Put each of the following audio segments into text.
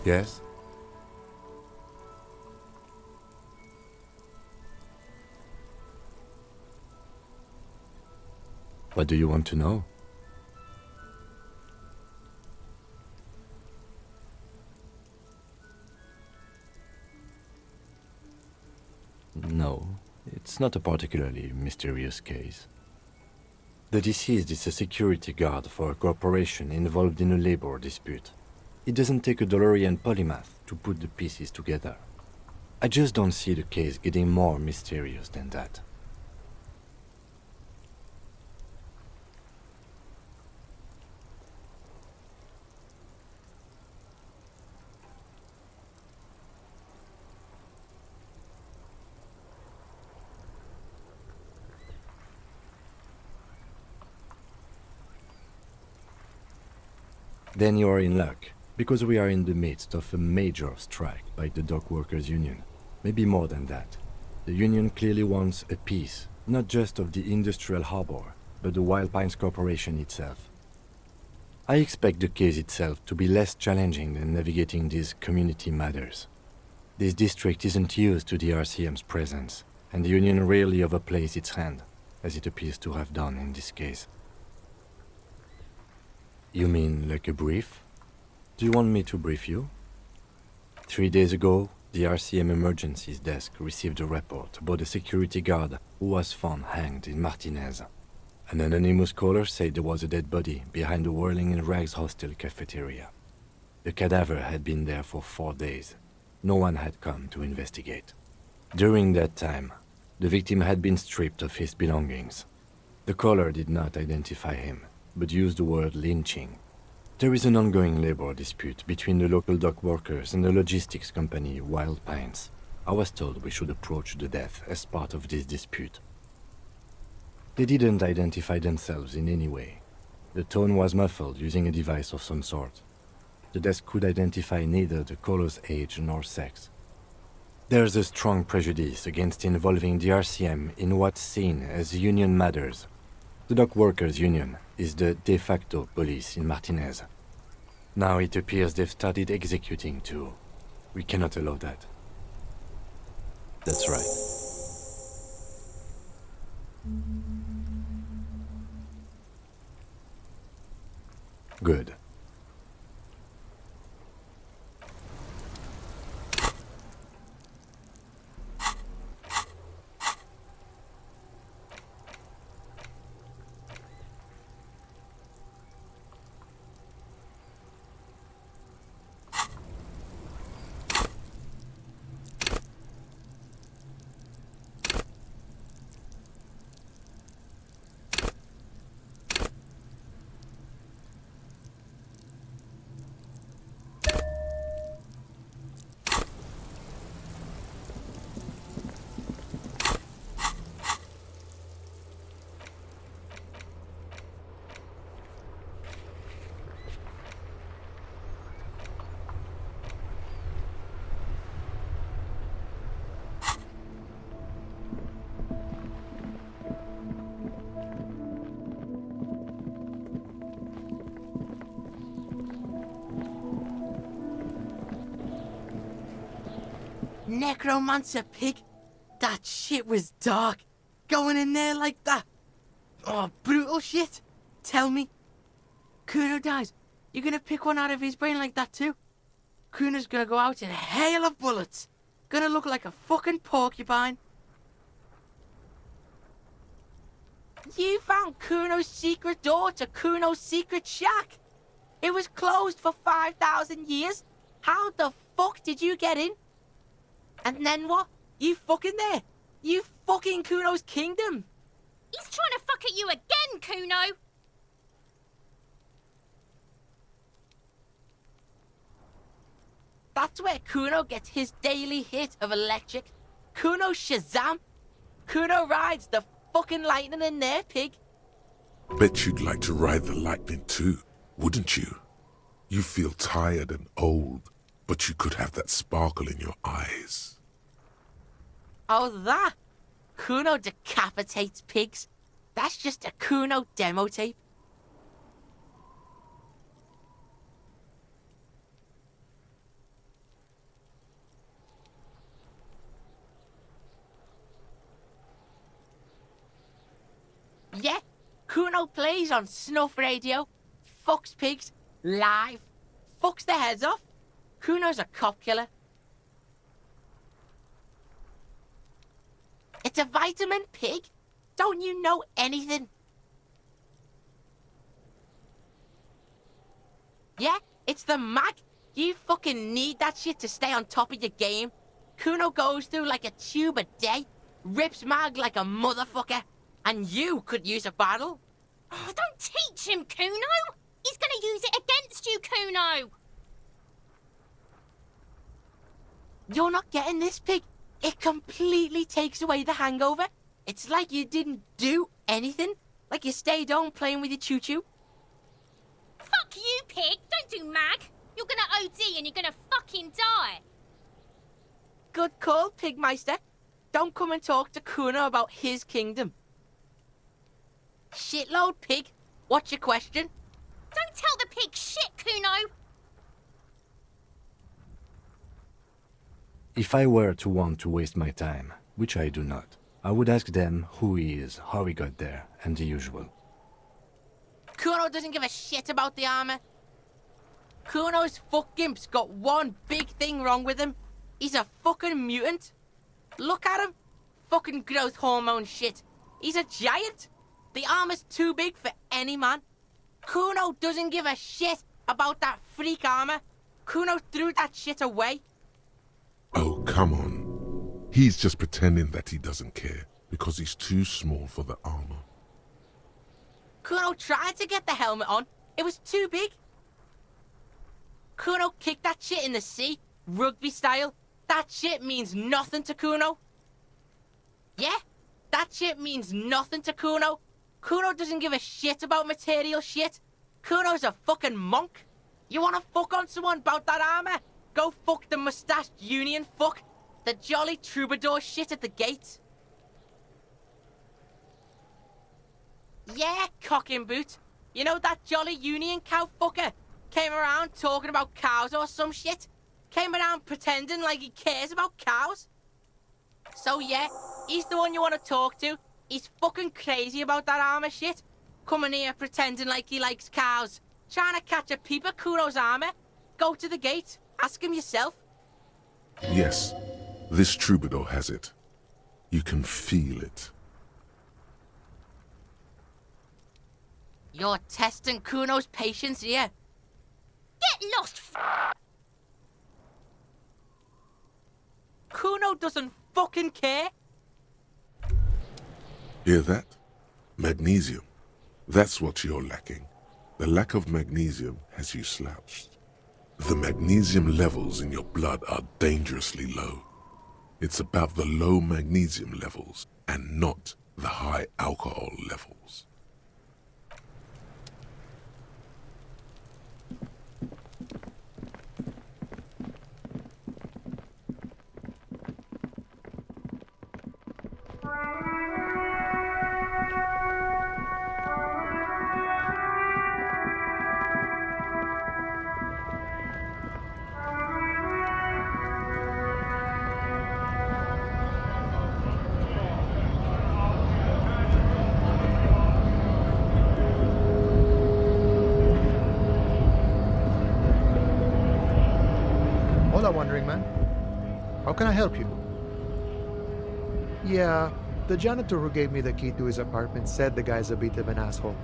Yes? What do you want to know? No, it's not a particularly mysterious case. The deceased is a security guard for a corporation involved in a labor dispute. It doesn't take a DeLorean polymath to put the pieces together. I just don't see the case getting more mysterious than that. Then you are in luck, because we are in the midst of a major strike by the dock workers union. Maybe more than that. The union clearly wants a piece, not just of the industrial harbor, but the Wild Pines Corporation itself. I expect the case itself to be less challenging than navigating these community matters. This district isn't used to the RCM's presence, and the union rarely overplays its hand, as it appears to have done in this case. You mean like a brief? Do you want me to brief you? 3 days ago, the RCM Emergencies Desk received a report about a security guard who was found hanged in Martinez. An anonymous caller said there was a dead body behind the Whirling in Rags hostel cafeteria. The cadaver had been there for 4 days. No one had come to investigate. During that time, the victim had been stripped of his belongings. The caller did not identify him, but used the word lynching. There is an ongoing labor dispute between the local dock workers and the logistics company Wild Pines. I was told we should approach the death as part of this dispute. They didn't identify themselves in any way. The tone was muffled using a device of some sort. The desk could identify neither the caller's age nor sex. There's a strong prejudice against involving the RCM in what's seen as union matters. The dock workers union is the de facto police in Martinez. Now it appears they've started executing too. We cannot allow that. That's right. Good. Necromancer pig? That shit was dark. Going in there like that. Oh, brutal shit. Tell me. Kuno dies. You're gonna pick one out of his brain like that too? Kuno's gonna go out in a hail of bullets. Gonna look like a fucking porcupine. You found Kuno's secret door to Kuno's secret shack. It was closed for 5,000 years. How the fuck did you get in? And then what? You fucking there? You fucking Kuno's kingdom? He's trying to fuck at you again, Kuno! That's where Kuno gets his daily hit of electric. Kuno Shazam. Kuno rides the fucking lightning in there, pig. Bet you'd like to ride the lightning too, wouldn't you? You feel tired and old, but you could have that sparkle in your eyes. Oh, that? Kuno decapitates pigs. That's just a Kuno demo tape. Kuno plays on snuff radio, fucks pigs, live, fucks their heads off. Kuno's a cop killer. It's a vitamin pig. Don't you know anything? Yeah, it's the mag. You fucking need that shit to stay on top of your game. Kuno goes through like a tube a day, rips mag like a motherfucker, and you could use a battle. Oh, don't teach him, Kuno! He's gonna use it against you, Kuno! You're not getting this, pig. It completely takes away the hangover. It's like you didn't do anything. Like you stayed home playing with your choo-choo. Fuck you, pig! Don't do mag! You're gonna OD and you're gonna fucking die! Good call, Pigmeister. Don't come and talk to Kuno about his kingdom. Shitload, pig. What's your question? Don't tell the pig shit, Kuno! If I were to want to waste my time, which I do not, I would ask them who he is, how he got there, and the usual. Kuno doesn't give a shit about the armor. Kuno's fuck gimp's got one big thing wrong with him. He's a fucking mutant. Look at him. Fucking growth hormone shit. He's a giant. The armor's too big for any man. Kuno doesn't give a shit about that freak armor. Kuno threw that shit away. Oh, come on. He's just pretending that he doesn't care because he's too small for the armor. Kuno tried to get the helmet on. It was too big. Kuno kicked that shit in the sea, rugby style. That shit means nothing to Kuno. Yeah, that shit means nothing to Kuno. Kuno doesn't give a shit about material shit. Kuno's a fucking monk. You wanna fuck on someone about that armor? Go fuck the mustached union fuck. The jolly troubadour shit at the gate. Yeah, cocking boot. You know that jolly union cow fucker? Came around talking about cows or some shit? Came around pretending like he cares about cows? So yeah, he's the one you want to talk to. He's fucking crazy about that armor shit. Coming here pretending like he likes cows. Trying to catch a peep at Kuno's armor. Go to the gate. Ask him yourself. Yes, this troubadour has it. You can feel it. You're testing Kuno's patience here. Get lost, Kuno doesn't fucking care. Hear that? Magnesium. That's what you're lacking. The lack of magnesium has you slouched. The magnesium levels in your blood are dangerously low. It's about the low magnesium levels and not the high alcohol levels. Hola, Wandering Man. How can I help you? Yeah, the janitor who gave me the key to his apartment said the guy's a bit of an asshole.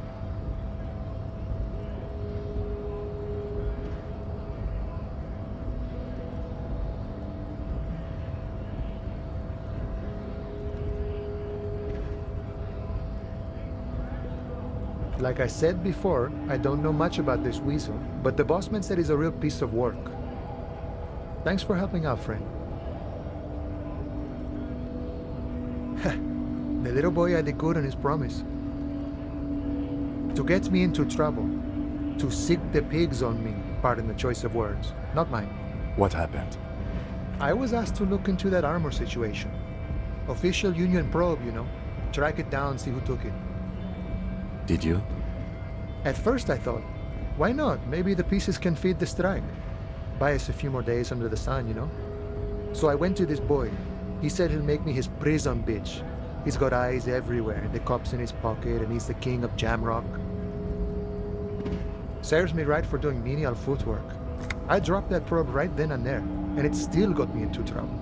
Like I said before, I don't know much about this weasel, but the bossman said he's a real piece of work. Thanks for helping out, friend. The little boy had it good on his promise. To get me into trouble. To sick the pigs on me, pardon the choice of words, not mine. What happened? I was asked to look into that armor situation. Official union probe, you know. Track it down, see who took it. Did you? At first I thought, why not? Maybe the pieces can feed the strike. Buy us a few more days under the sun, you know? So I went to this boy. He said he'll make me his prison bitch. He's got eyes everywhere, the cop's in his pocket, and he's the king of Jamrock. Serves me right for doing menial footwork. I dropped that probe right then and there, and it still got me into trouble.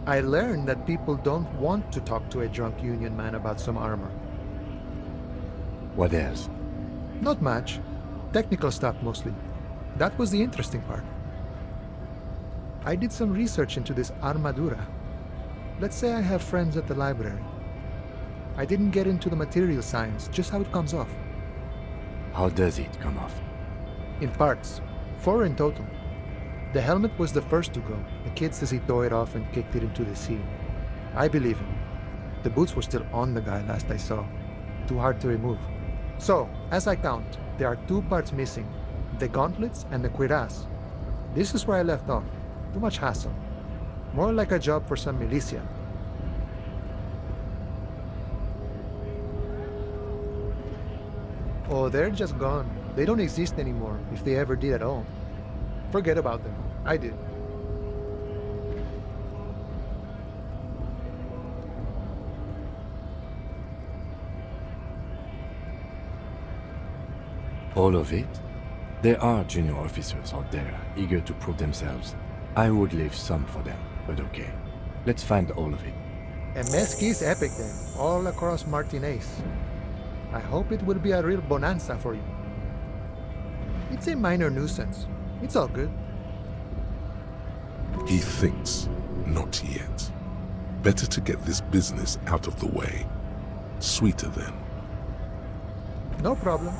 I learned that people don't want to talk to a drunk union man about some armor. What else? Not much. Technical stuff mostly. That was the interesting part. I did some research into this armadura. Let's say I have friends at the library. I didn't get into the material science, just how it comes off. How does it come off? In parts. 4 in total. The helmet was the first to go. The kid says he tore it off and kicked it into the sea. I believe him. The boots were still on the guy last I saw. Too hard to remove. So, as I count, there are 2 parts missing. The gauntlets and the cuirass. This is where I left off. Too much hassle. More like a job for some militia. Oh, they're just gone. They don't exist anymore, if they ever did at all. Forget about them. I did. All of it? There are junior officers out there, eager to prove themselves. I would leave some for them, but okay. Let's find all of it. A mesquite epic then, all across Martinez. I hope it will be a real bonanza for you. It's a minor nuisance. It's all good. He thinks, not yet. Better to get this business out of the way. Sweeter then. No problem.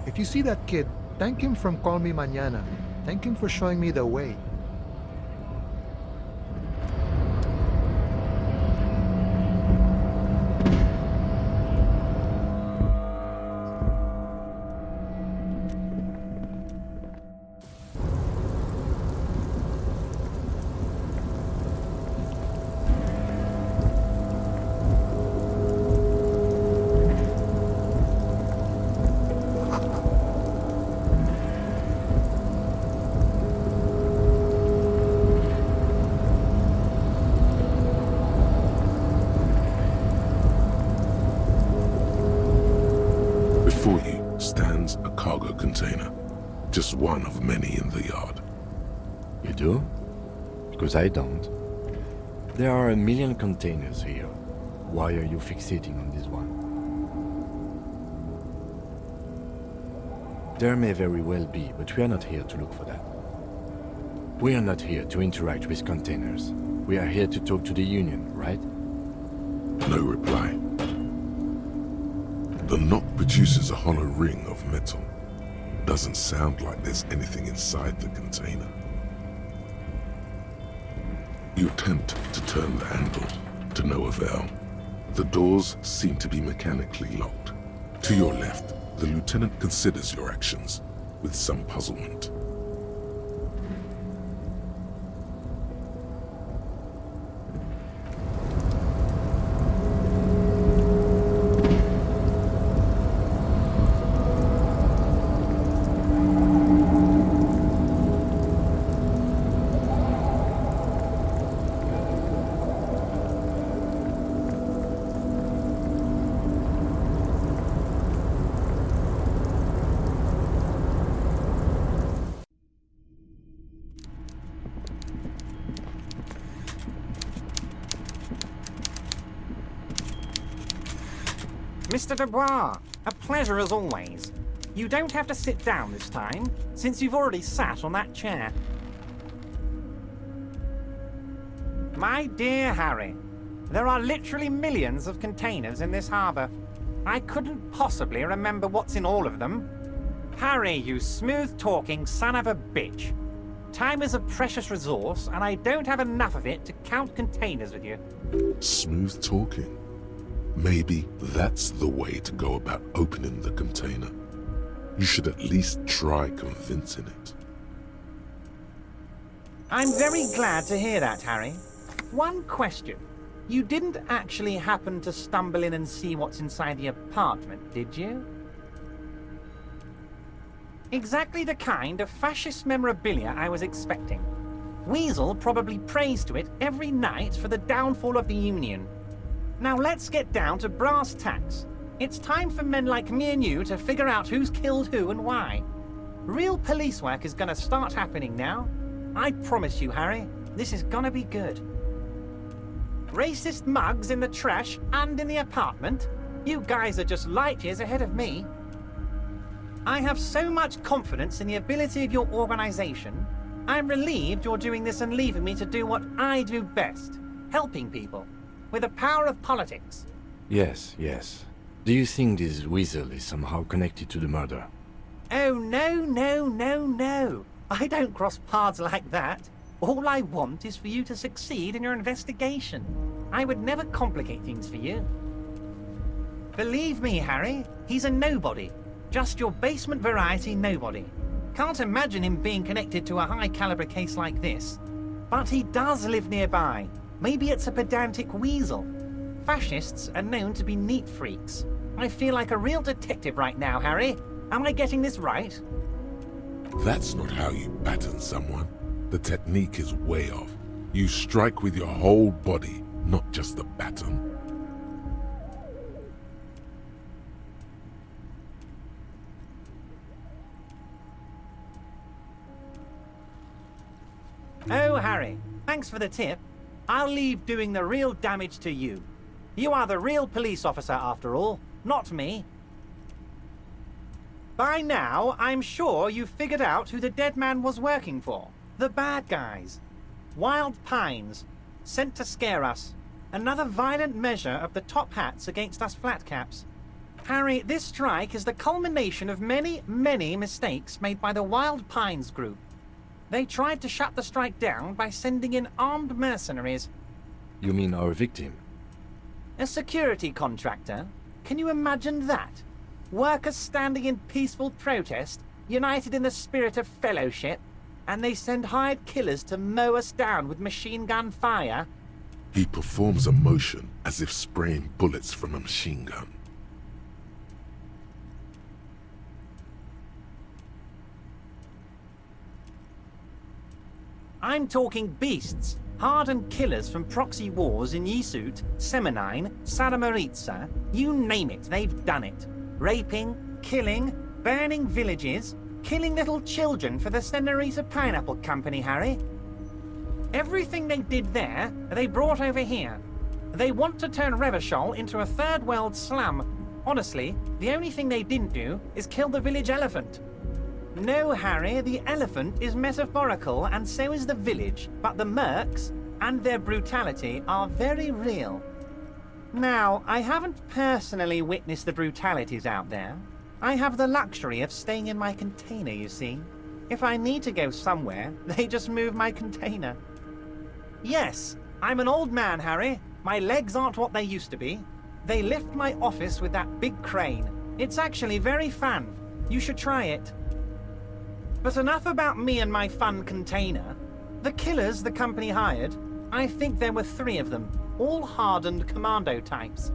If you see that kid, thank him from Call Me Mañana. Thank him for showing me the way. Before you stands a cargo container, just one of many in the yard. You do? Because I don't. There are a million containers here. Why are you fixating on this one? There may very well be, but we are not here to look for that. We are not here to interact with containers. We are here to talk to the Union, right? No reply. The knock produces a hollow ring of metal. Doesn't sound like there's anything inside the container. You attempt to turn the handle, to no avail. The doors seem to be mechanically locked. To your left, the lieutenant considers your actions with some puzzlement. Mr. Dubois, a pleasure as always. You don't have to sit down this time, since you've already sat on that chair. My dear Harry, there are literally millions of containers in this harbour. I couldn't possibly remember what's in all of them. Harry, you smooth-talking son of a bitch. Time is a precious resource, and I don't have enough of it to count containers with you. Smooth talking. Maybe that's the way to go about opening the container. You should at least try convincing it. I'm very glad to hear that, Harry. One question. You didn't actually happen to stumble in and see what's inside the apartment, did you? Exactly the kind of fascist memorabilia I was expecting. Weasel probably prays to it every night for the downfall of the Union. Now let's get down to brass tacks. It's time for men like me and you to figure out who's killed who and why. Real police work is gonna start happening now. I promise you, Harry, this is gonna be good. Racist mugs in the trash and in the apartment? You guys are just light years ahead of me. I have so much confidence in the ability of your organization. I'm relieved you're doing this and leaving me to do what I do best, helping people, with the power of politics. Yes, yes. Do you think this weasel is somehow connected to the murder? Oh, no. I don't cross paths like that. All I want is for you to succeed in your investigation. I would never complicate things for you. Believe me, Harry, he's a nobody. Just your basement variety nobody. Can't imagine him being connected to a high-caliber case like this. But he does live nearby. Maybe it's a pedantic weasel. Fascists are known to be neat freaks. I feel like a real detective right now, Harry. Am I getting this right? That's not how you baton someone. The technique is way off. You strike with your whole body, not just the baton. Oh, Harry, thanks for the tip. I'll leave doing the real damage to you. You are the real police officer, after all, not me. By now, I'm sure you've figured out who the dead man was working for. The bad guys. Wild Pines. Sent to scare us. Another violent measure of the top hats against us flatcaps. Harry, this strike is the culmination of many, many mistakes made by the Wild Pines group. They tried to shut the strike down by sending in armed mercenaries. You mean our victim? A security contractor? Can you imagine that? Workers standing in peaceful protest, united in the spirit of fellowship, and they send hired killers to mow us down with machine gun fire? He performs a motion as if spraying bullets from a machine gun. I'm talking beasts, hardened killers from proxy wars in Yisut, Semenine, Saramaritsa, you name it, they've done it. Raping, killing, burning villages, killing little children for the Senorita Pineapple Company, Harry. Everything they did there, they brought over here. They want to turn Revachol into a third world slum. Honestly, the only thing they didn't do is kill the village elephant. No, Harry, the elephant is metaphorical and so is the village, but the mercs and their brutality are very real. Now, I haven't personally witnessed the brutalities out there. I have the luxury of staying in my container, you see. If I need to go somewhere, they just move my container. Yes, I'm an old man, Harry. My legs aren't what they used to be. They lift my office with that big crane. It's actually very fun. You should try it. But enough about me and my fun container. The killers the company hired, I think there were 3 of them, all hardened commando types.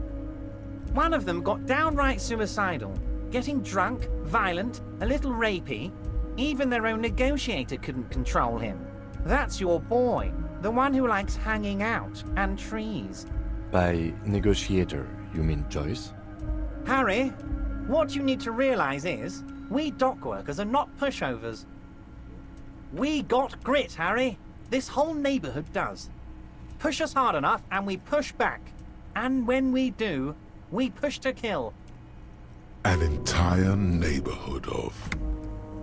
One of them got downright suicidal, getting drunk, violent, a little rapey. Even their own negotiator couldn't control him. That's your boy, the one who likes hanging out and trees. By negotiator, you mean Joyce? Harry, what you need to realize is, we dock workers are not pushovers. We got grit, Harry. This whole neighborhood does. Push us hard enough and we push back. And when we do, we push to kill. An entire neighborhood of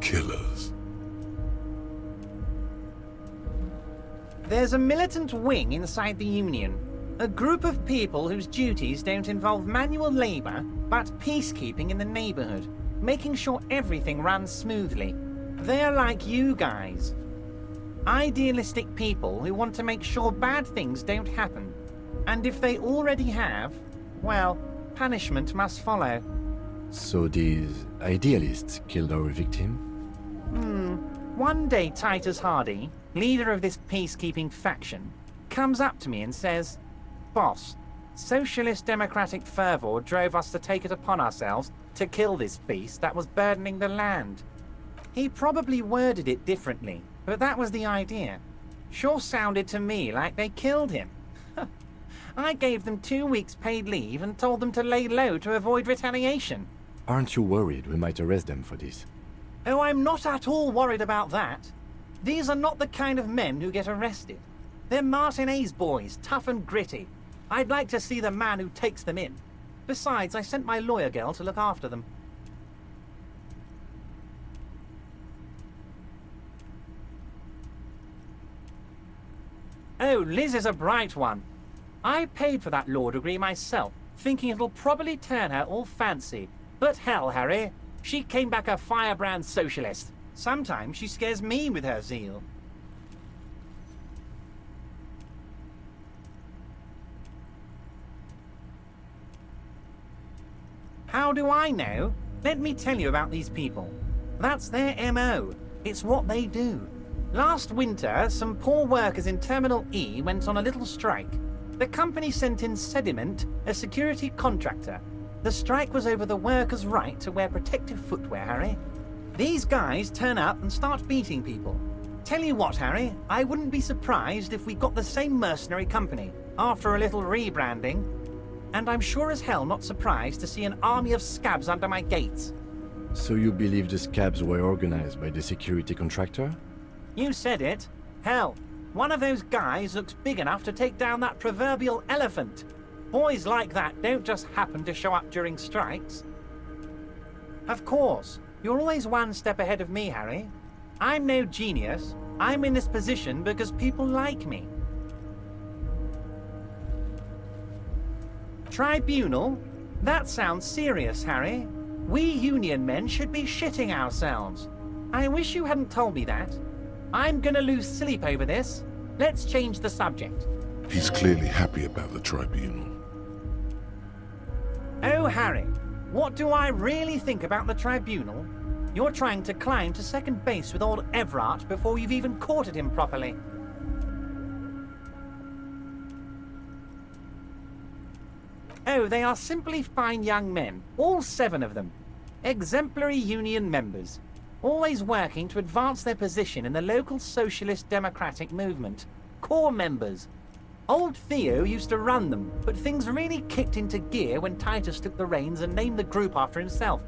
killers. There's a militant wing inside the Union. A group of people whose duties don't involve manual labor, but peacekeeping in the neighborhood, making sure everything runs smoothly. They're like you guys. Idealistic people who want to make sure bad things don't happen. And if they already have, well, punishment must follow. So these idealists killed our victim? One day Titus Hardy, leader of this peacekeeping faction, comes up to me and says, "Boss, socialist democratic fervor drove us to take it upon ourselves to kill this beast that was burdening the land." He probably worded it differently, but that was the idea. Sure sounded to me like they killed him. I gave them 2 weeks paid leave and told them to lay low to avoid retaliation. Aren't you worried we might arrest them for this? Oh, I'm not at all worried about that. These are not the kind of men who get arrested. They're Martinez boys, tough and gritty. I'd like to see the man who takes them in. Besides, I sent my lawyer girl to look after them. Oh, Liz is a bright one. I paid for that law degree myself, thinking it'll probably turn her all fancy. But hell, Harry, she came back a firebrand socialist. Sometimes she scares me with her zeal. How do I know? Let me tell you about these people. That's their MO. It's what they do. Last winter, some poor workers in Terminal E went on a little strike. The company sent in Sediment, a security contractor. The strike was over the workers' right to wear protective footwear, Harry. These guys turn up and start beating people. Tell you what, Harry, I wouldn't be surprised if we got the same mercenary company after a little rebranding. And I'm sure as hell not surprised to see an army of scabs under my gates. So you believe the scabs were organized by the security contractor? You said it. Hell, one of those guys looks big enough to take down that proverbial elephant. Boys like that don't just happen to show up during strikes. Of course, you're always one step ahead of me, Harry. I'm no genius. I'm in this position because people like me. Tribunal? That sounds serious, Harry. We union men should be shitting ourselves. I wish you hadn't told me that. I'm gonna lose sleep over this. Let's change the subject. He's clearly happy about the tribunal. Oh, Harry, what do I really think about the tribunal? You're trying to climb to second base with old Everard before you've even courted him properly. Oh, they are simply fine young men, all 7 of them. Exemplary union members, always working to advance their position in the local socialist democratic movement. Core members. Old Theo used to run them, but things really kicked into gear when Titus took the reins and named the group after himself.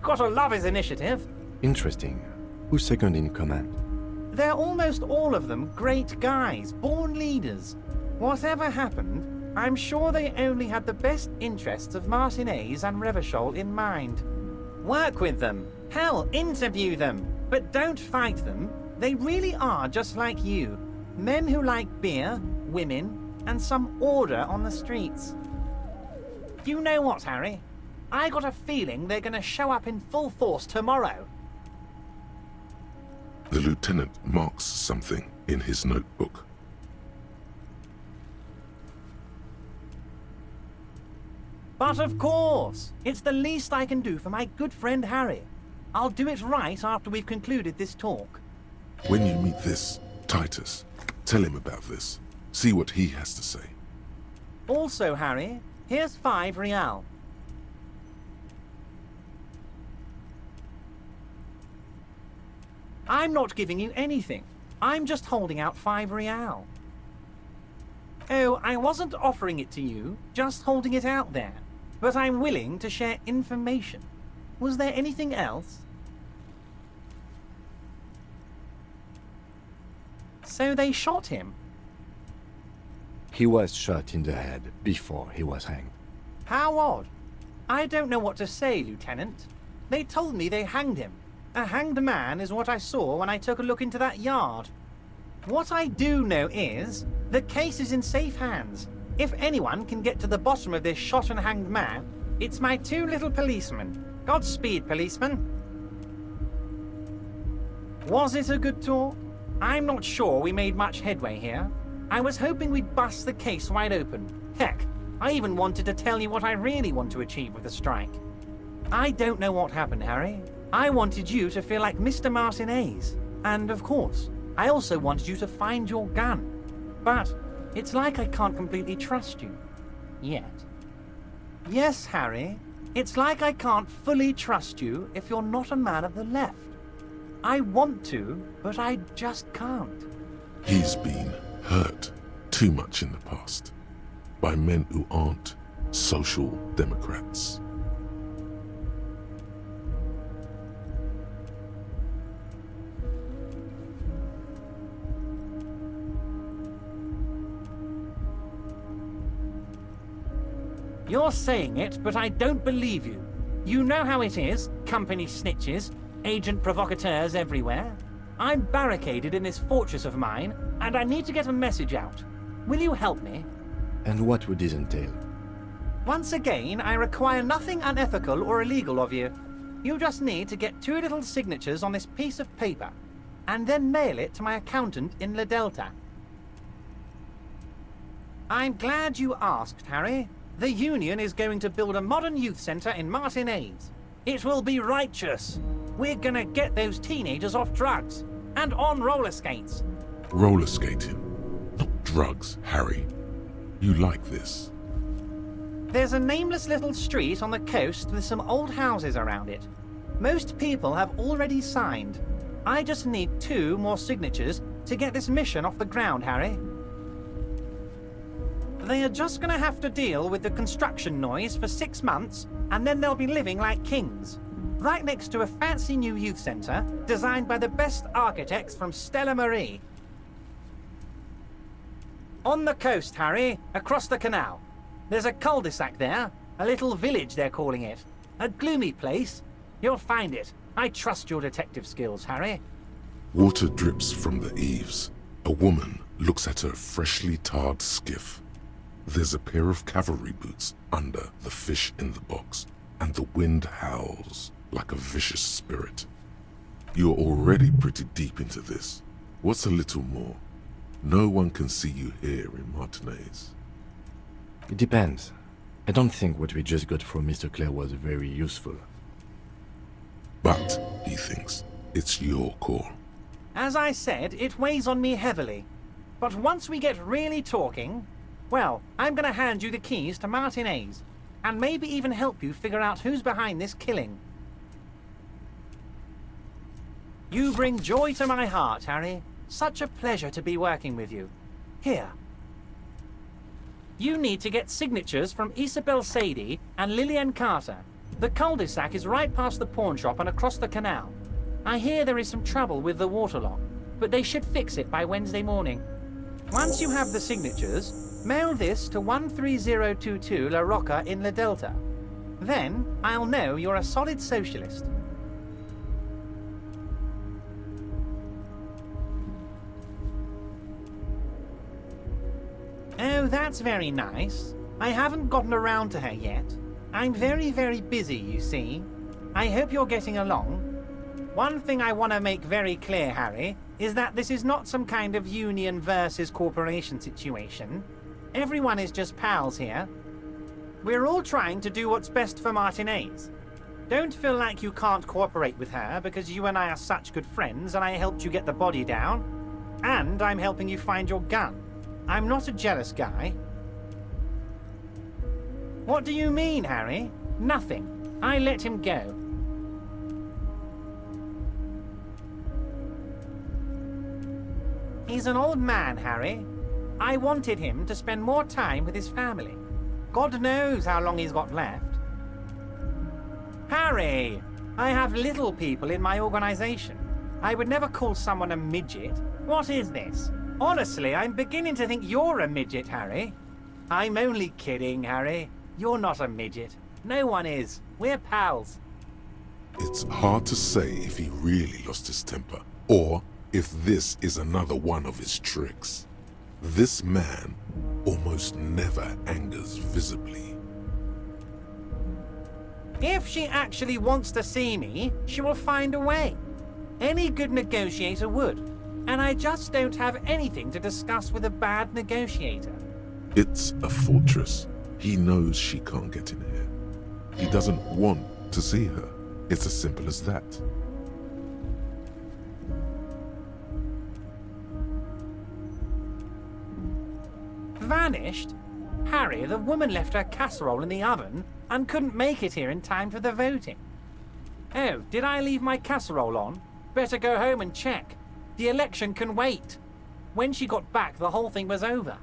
Gotta love his initiative. Interesting. Who's second in command? They're almost all of them great guys, born leaders. Whatever happened, I'm sure they only had the best interests of Martinez and Revachol in mind. Work with them. Hell, interview them. But don't fight them. They really are just like you. Men who like beer, women, and some order on the streets. You know what, Harry? I got a feeling they're gonna show up in full force tomorrow. The lieutenant marks something in his notebook. But of course, it's the least I can do for my good friend Harry. I'll do it right after we've concluded this talk. When you meet this Titus, tell him about this. See what he has to say. Also, Harry, here's 5 real. I'm not giving you anything. I'm just holding out 5 real. Oh, I wasn't offering it to you, just holding it out there. But I'm willing to share information. Was there anything else? So they shot him. He was shot in the head before he was hanged. How odd. I don't know what to say, Lieutenant. They told me they hanged him. A hanged man is what I saw when I took a look into that yard. What I do know is, the case is in safe hands. If anyone can get to the bottom of this shot and hanged man, it's my 2 little policemen. Godspeed, policeman. Was it a good talk? I'm not sure we made much headway here. I was hoping we'd bust the case wide open. Heck, I even wanted to tell you what I really want to achieve with the strike. I don't know what happened, Harry. I wanted you to feel like Mr. Martinez. And of course, I also wanted you to find your gun. But it's like I can't completely trust you. Yet. Yes, Harry. It's like I can't fully trust you if you're not a man of the left. I want to, but I just can't. He's been hurt too much in the past. by men who aren't social democrats. You're saying it, but I don't believe you. You know how it is, company snitches, agent provocateurs everywhere. I'm barricaded in this fortress of mine, and I need to get a message out. Will you help me? And what would this entail? Once again, I require nothing unethical or illegal of you. You just need to get 2 little signatures on this piece of paper, and then mail it to my accountant in La Delta. I'm glad you asked, Harry. The Union is going to build a modern youth centre in Martinez. It will be righteous. We're gonna get those teenagers off drugs and on roller skates. Roller skating, not drugs, Harry. You like this. There's a nameless little street on the coast with some old houses around it. Most people have already signed. I just need 2 more signatures to get this mission off the ground, Harry. They are just gonna have to deal with the construction noise for 6 months, and then they'll be living like kings. Right next to a fancy new youth centre, designed by the best architects from Stella Marie. On the coast, Harry, across the canal. There's a cul-de-sac there, a little village they're calling it. A gloomy place. You'll find it. I trust your detective skills, Harry. Water drips from the eaves. A woman looks at her freshly tarred skiff. There's a pair of cavalry boots under the fish in the box, and the wind howls like a vicious spirit. You're already pretty deep into this. What's a little more? No one can see you here in Martinez. It depends. I don't think what we just got from Mr. Clare was very useful. But, he thinks, it's your call. As I said, it weighs on me heavily. But once we get really talking, well, I'm gonna hand you the keys to Martinez, and maybe even help you figure out who's behind this killing. You bring joy to my heart, Harry. Such a pleasure to be working with you. Here. You need to get signatures from Isabel Sadie and Lillian Carter. The cul-de-sac is right past the pawn shop and across the canal. I hear there is some trouble with the waterlock, but they should fix it by Wednesday morning. Once you have the signatures, mail this to 13022 La Rocca in La Delta. Then I'll know you're a solid socialist. Oh, that's very nice. I haven't gotten around to her yet. I'm very, very busy, you see. I hope you're getting along. One thing I want to make very clear, Harry, is that this is not some kind of union versus corporation situation. Everyone is just pals here. We're all trying to do what's best for Martinez. Don't feel like you can't cooperate with her because you and I are such good friends and I helped you get the body down. And I'm helping you find your gun. I'm not a jealous guy. What do you mean, Harry? Nothing. I let him go. He's an old man, Harry. I wanted him to spend more time with his family. God knows how long he's got left. Harry! I have little people in my organization. I would never call someone a midget. What is this? Honestly, I'm beginning to think you're a midget, Harry. I'm only kidding, Harry. You're not a midget. No one is. We're pals. It's hard to say if he really lost his temper, or if this is another one of his tricks. This man almost never angers visibly. If she actually wants to see me, she will find a way. Any good negotiator would. And I just don't have anything to discuss with a bad negotiator. It's a fortress. He knows she can't get in here. He doesn't want to see her. It's as simple as that. Vanished? Harry, the woman left her casserole in the oven and couldn't make it here in time for the voting. Oh, did I leave my casserole on? Better go home and check. The election can wait. When she got back, the whole thing was over.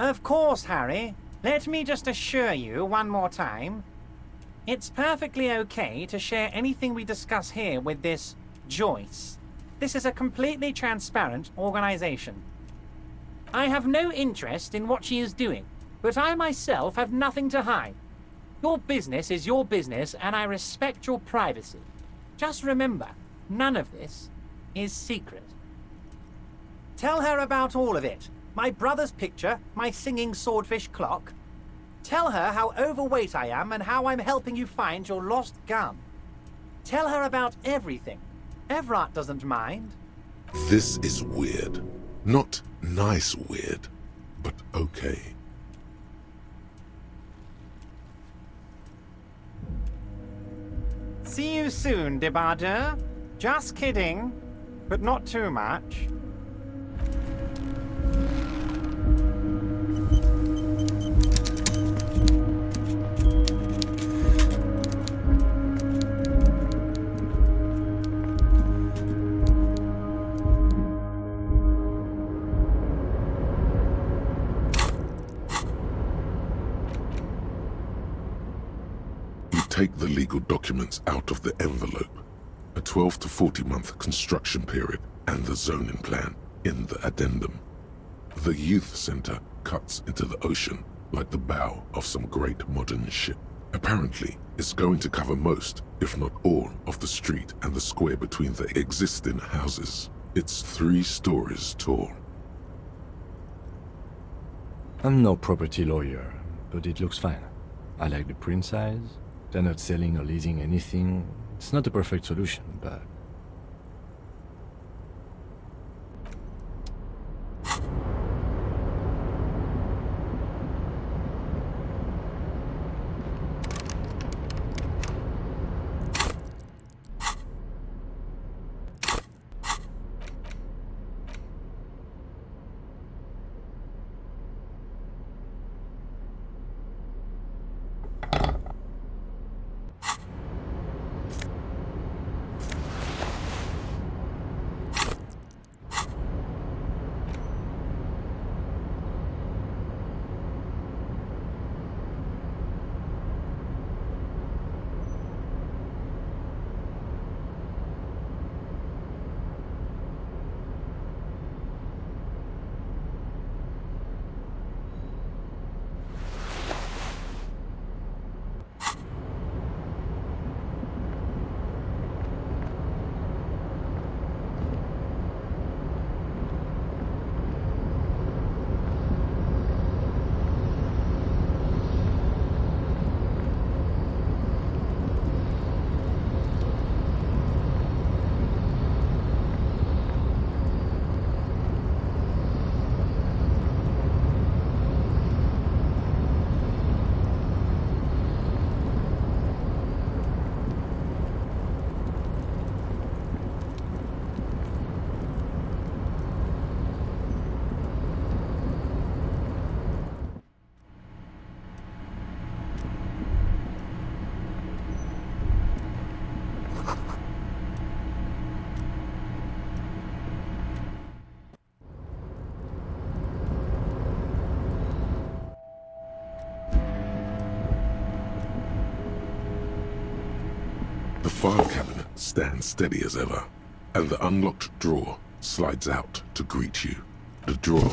Of course, Harry. Let me just assure you one more time. It's perfectly okay to share anything we discuss here with this Joyce. This is a completely transparent organization. I have no interest in what she is doing, but I myself have nothing to hide. Your business is your business, and I respect your privacy. Just remember, none of this is secret. Tell her about all of it. My brother's picture, my singing swordfish clock. Tell her how overweight I am and how I'm helping you find your lost gun. Tell her about everything. Everett doesn't mind. This is weird. Not nice weird, but okay. See you soon, Debardeur. Just kidding, but not too much. Take the legal documents out of the envelope, a 12 to 40 month construction period, and the zoning plan in the addendum. The youth center cuts into the ocean like the bow of some great modern ship. Apparently, it's going to cover most, if not all, of the street and the square between the existing houses. It's 3 stories tall. I'm no property lawyer, but it looks fine. I like the print size. They're not selling or leasing anything. It's not the perfect solution, but... The file cabinet stands steady as ever, and the unlocked drawer slides out to greet you. The drawer...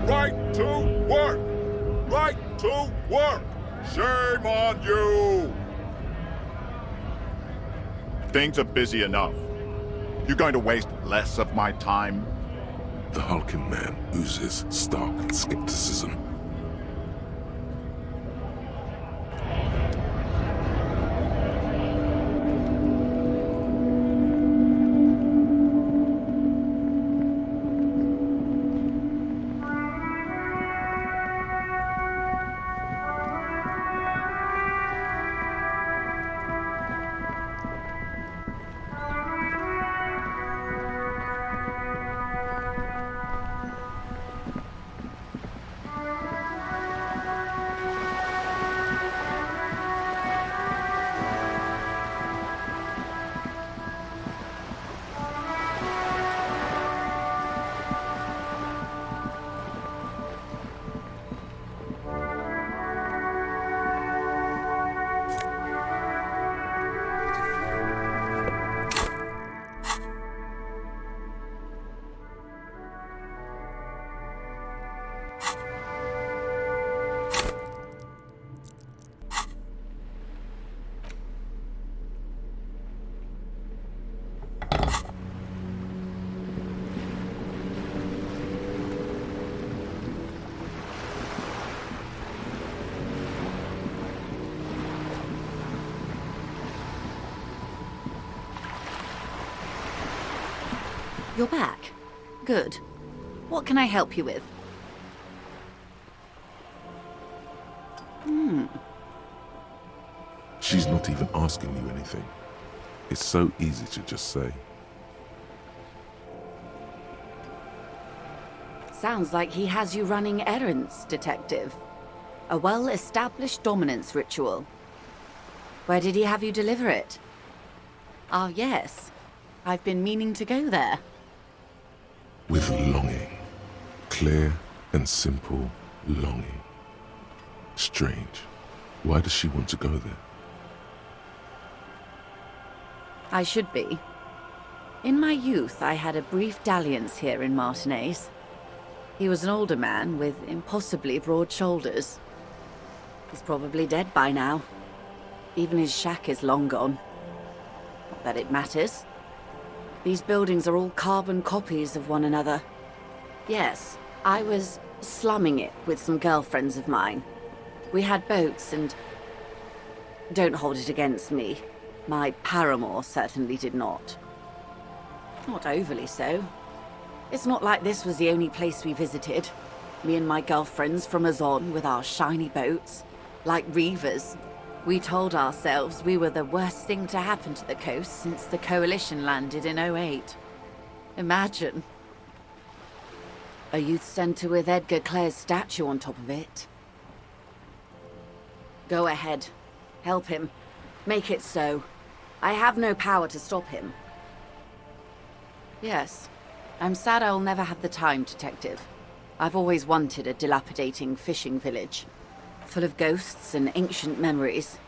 Right to work! Right to work! Shame on you! Things are busy enough. You're going to waste less of my time? The hulking man oozes stark skepticism. You're back. Good. What can I help you with? She's not even asking you anything. It's so easy to just say. Sounds like he has you running errands, Detective. A well-established dominance ritual. Where did he have you deliver it? Ah, yes. I've been meaning to go there. With longing. Clear and simple longing. Strange. Why does she want to go there? I should be. In my youth, I had a brief dalliance here in Martinez. He was an older man with impossibly broad shoulders. He's probably dead by now. Even his shack is long gone. Not that it matters. These buildings are all carbon copies of one another. Yes, I was slumming it with some girlfriends of mine. We had boats and... Don't hold it against me. My paramour certainly did not. Not overly so. It's not like this was the only place we visited. Me and my girlfriends from Azon with our shiny boats. Like reavers. We told ourselves we were the worst thing to happen to the coast since the Coalition landed in '08. Imagine. A youth centre with Edgar Clare's statue on top of it. Go ahead. Help him. Make it so. I have no power to stop him. Yes. I'm sad I'll never have the time, Detective. I've always wanted a dilapidating fishing village. Full of ghosts and ancient memories.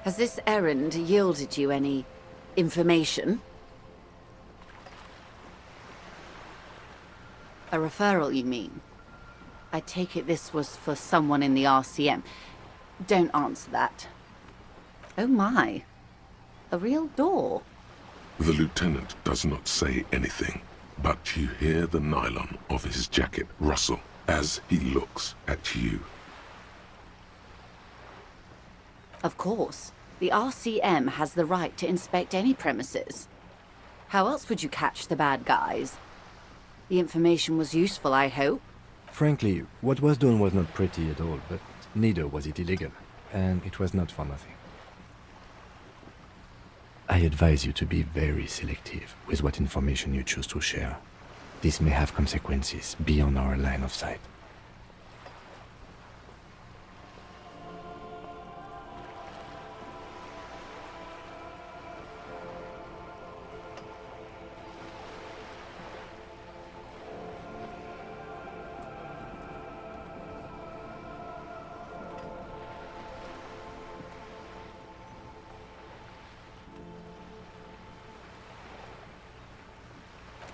Has this errand yielded you any information? A referral, you mean? I take it this was for someone in the RCM. Don't answer that. Oh my. A real door. The lieutenant does not say anything, but you hear the nylon of his jacket rustle as he looks at you. Of course. The RCM has the right to inspect any premises. How else would you catch the bad guys? The information was useful, I hope. Frankly, what was done was not pretty at all, but neither was it illegal, and it was not for nothing. I advise you to be very selective with what information you choose to share. This may have consequences beyond our line of sight.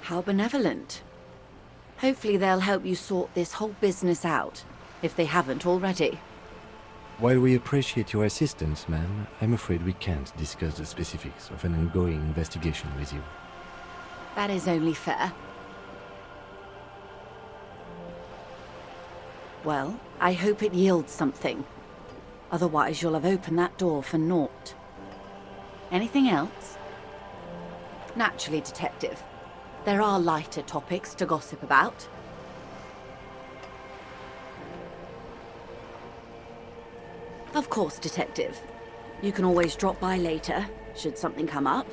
How benevolent. Hopefully they'll help you sort this whole business out, if they haven't already. While we appreciate your assistance, ma'am, I'm afraid we can't discuss the specifics of an ongoing investigation with you. That is only fair. Well, I hope it yields something. Otherwise you'll have opened that door for naught. Anything else? Naturally, Detective. There are lighter topics to gossip about. Of course, Detective. You can always drop by later, should something come up.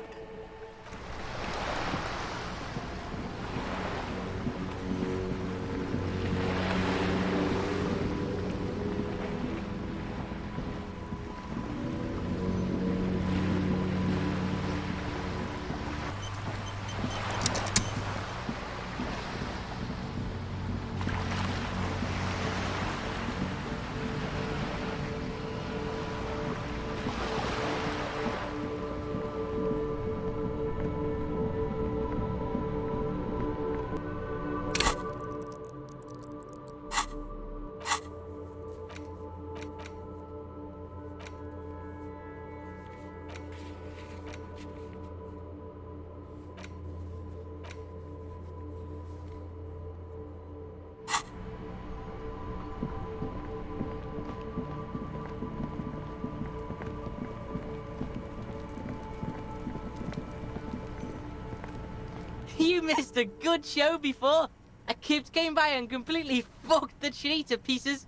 missed a good show before. A kid came by and completely fucked the tree to pieces.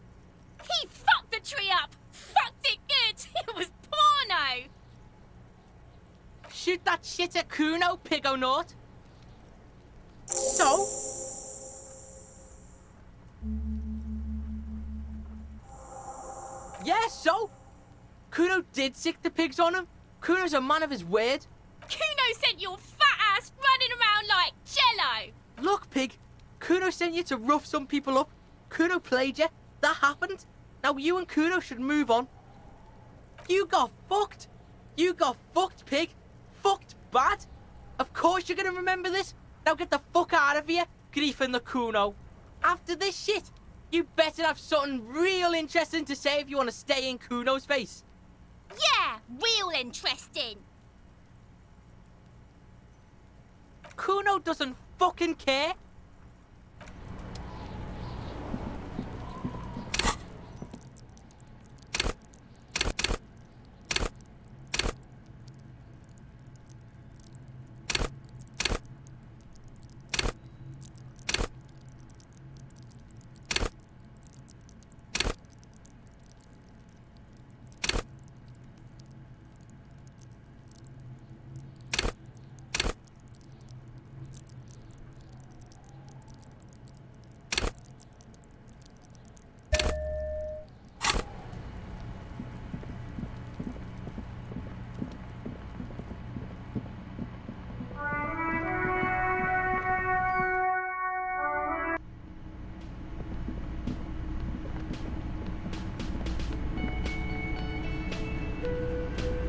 He fucked the tree up! Fucked it good! It was porno! Shoot that shit at Kuno, Pigonaught. So? Yeah, so? Kuno did sick the pigs on him. Kuno's a man of his word. Kuno sent your fat ass running around like Jello! Look, pig. Kuno sent you to rough some people up. Kuno played you. That happened. Now you and Kuno should move on. You got fucked. You got fucked, pig. Fucked bad. Of course you're gonna remember this. Now get the fuck out of here, Grief and the Kuno. After this shit, you better have something real interesting to say if you want to stay in Kuno's face. Yeah, real interesting. Kuno doesn't fucking care.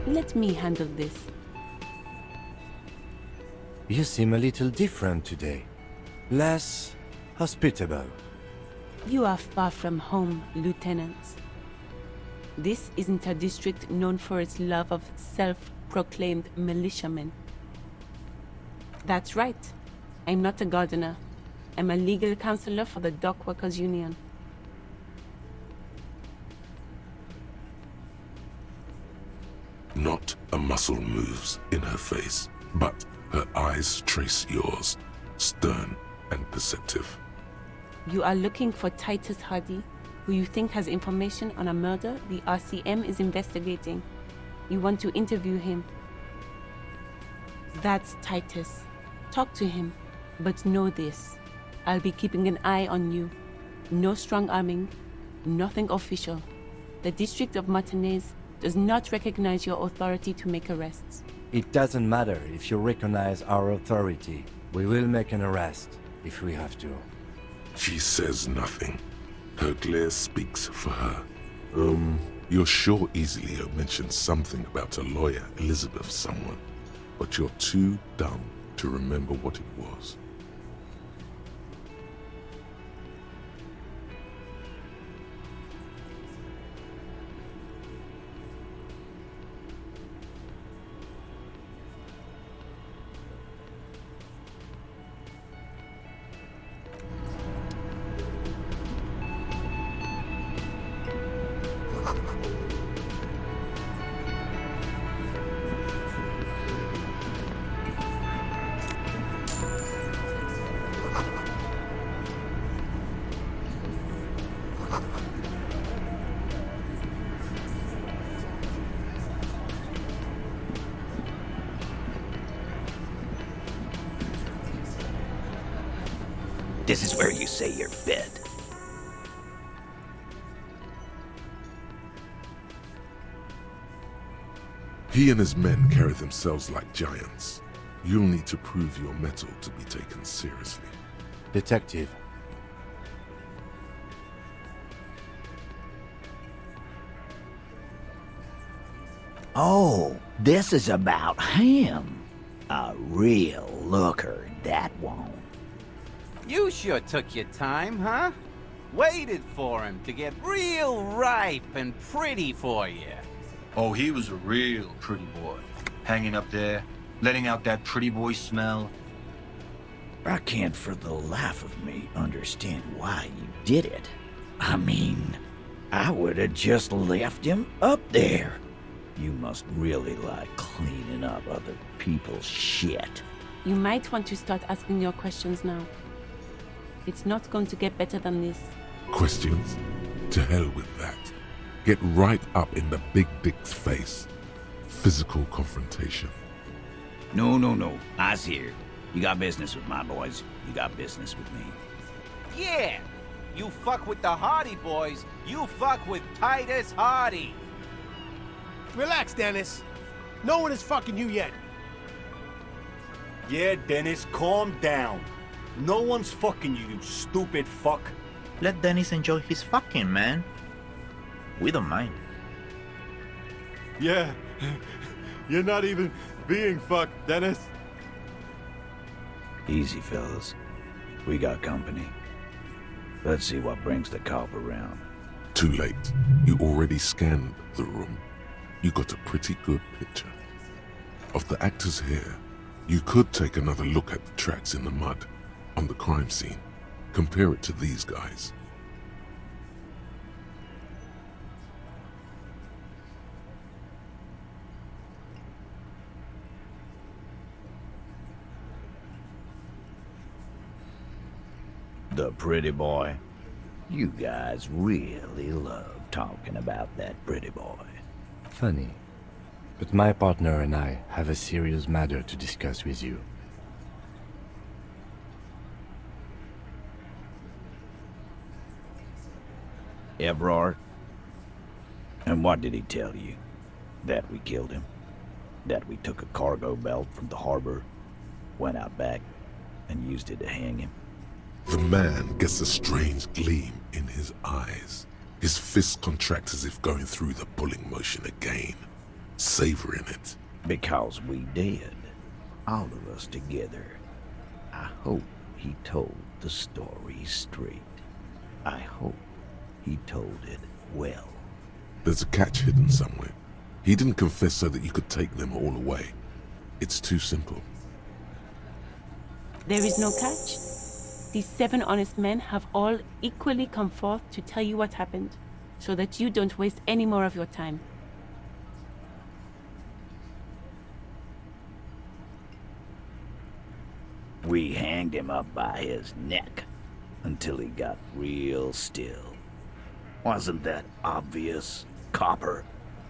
Let me handle this. You seem a little different today. Less hospitable. You are far from home, Lieutenant. This isn't a district known for its love of self-proclaimed militiamen. That's right. I'm not a gardener. I'm a legal counselor for the Dock Workers Union. Not a muscle moves in her face, but her eyes trace yours, stern and perceptive. You are looking for Titus Hardy, who you think has information on a murder the RCM is investigating. You want to interview him. That's Titus. Talk to him, but know this. I'll be keeping an eye on you. No strong arming, nothing official. The District of Martinez does not recognize your authority to make arrests. It doesn't matter if you recognize our authority. We will make an arrest if we have to. She says nothing. Her glare speaks for her. You're sure easily have mentioned something about a lawyer, Elizabeth someone, but you're too dumb to remember what it was. This is where you say your bed. He and his men carry themselves like giants. You'll need to prove your mettle to be taken seriously. Detective. Oh, this is about him. A real looker, that one. You sure took your time, huh? Waited for him to get real ripe and pretty for you. Oh, he was a real pretty boy. Hanging up there, letting out that pretty boy smell. I can't for the life of me understand why you did it. I mean, I would have just left him up there. You must really like cleaning up other people's shit. You might want to start asking your questions now. It's not going to get better than this. Questions? To hell with that. Get right up in the big dick's face. Physical confrontation. No. I's here. You got business with my boys. You got business with me. Yeah! You fuck with the Hardy boys, you fuck with Titus Hardy! Relax, Dennis. No one is fucking you yet. Yeah, Dennis, calm down. No one's fucking you, you stupid fuck. Let Dennis enjoy his fucking, man. We don't mind. Yeah, you're not even being fucked, Dennis. Easy, fellas. We got company. Let's see what brings the cop around. Too late. You already scanned the room. You got a pretty good picture. Of the actors here, you could take another look at the tracks in the mud on the crime scene. Compare it to these guys. The pretty boy. You guys really love talking about that pretty boy. Funny. But my partner and I have a serious matter to discuss with you. Evrard? And what did he tell you? That we killed him? That we took a cargo belt from the harbor, went out back, and used it to hang him? The man gets a strange gleam in his eyes. His fists contract as if going through the pulling motion again, savoring it. Because we did. All of us together. I hope he told the story straight. I hope he told it well. There's a catch hidden somewhere. He didn't confess so that you could take them all away. It's too simple. There is no catch. These 7 honest men have all equally come forth to tell you what happened, so that you don't waste any more of your time. We hanged him up by his neck until he got real still. Wasn't that obvious, Copper?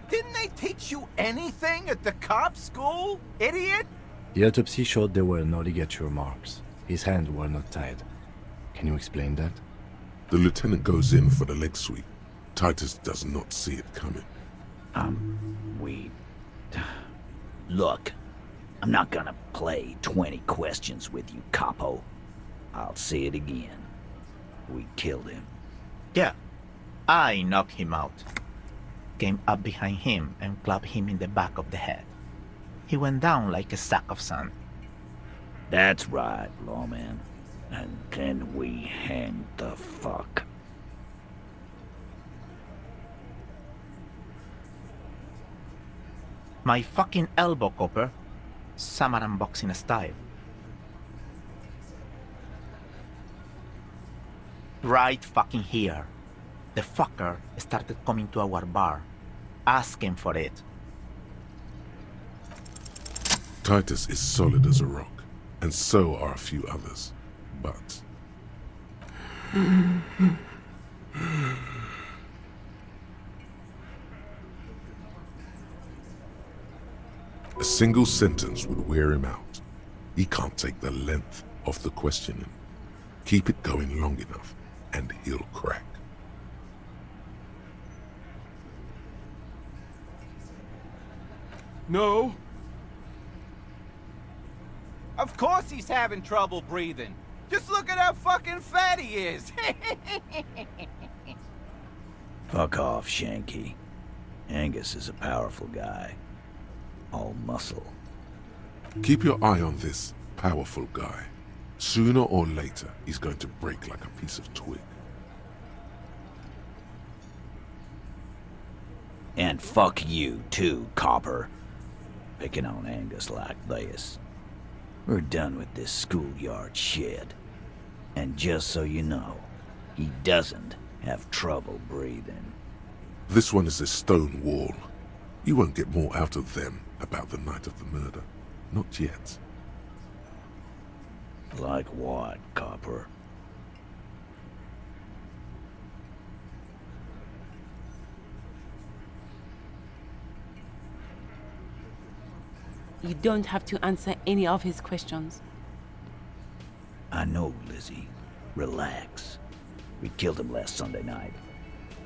Didn't they teach you anything at the cop school, idiot? The autopsy showed there were no ligature marks. His hands were not tied. Can you explain that? The lieutenant goes in for the leg sweep. Titus does not see it coming. Look, I'm not gonna play 20 questions with you, Capo. I'll say it again. We killed him. Yeah, I knocked him out. Came up behind him and clapped him in the back of the head. He went down like a sack of sand. That's right, lawman. And then we hanged the fuck. My fucking elbow, Copper. Samaran boxing style. Right fucking here. The fucker started coming to our bar, asking for it. Titus is solid as a rock, and so are a few others. But a single sentence would wear him out. He can't take the length of the questioning. Keep it going long enough, and he'll crack. No. Of course he's having trouble breathing. Just look at how fucking fat he is. Fuck off, Shanky. Angus is a powerful guy. All muscle. Keep your eye on this powerful guy. Sooner or later, he's going to break like a piece of twig. And fuck you too, Copper. Picking on Angus like this. We're done with this schoolyard shit. And just so you know, he doesn't have trouble breathing. This one is a stone wall. You won't get more out of them about the night of the murder. Not yet. Like what, Copper? You don't have to answer any of his questions. I know, Lizzie. Relax. We killed him last Sunday night.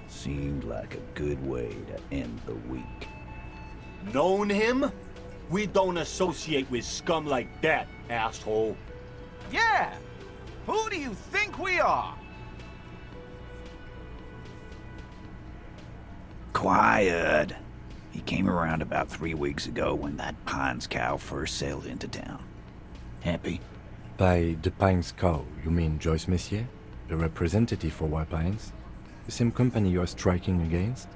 Seemed like a good way to end the week. Known him? We don't associate with scum like that, asshole. Yeah! Who do you think we are? Quiet. He came around about 3 weeks ago when that Pines cow first sailed into town. Happy? By the Pines cow, you mean Joyce Messier? The representative for White Pines? The same company you are striking against?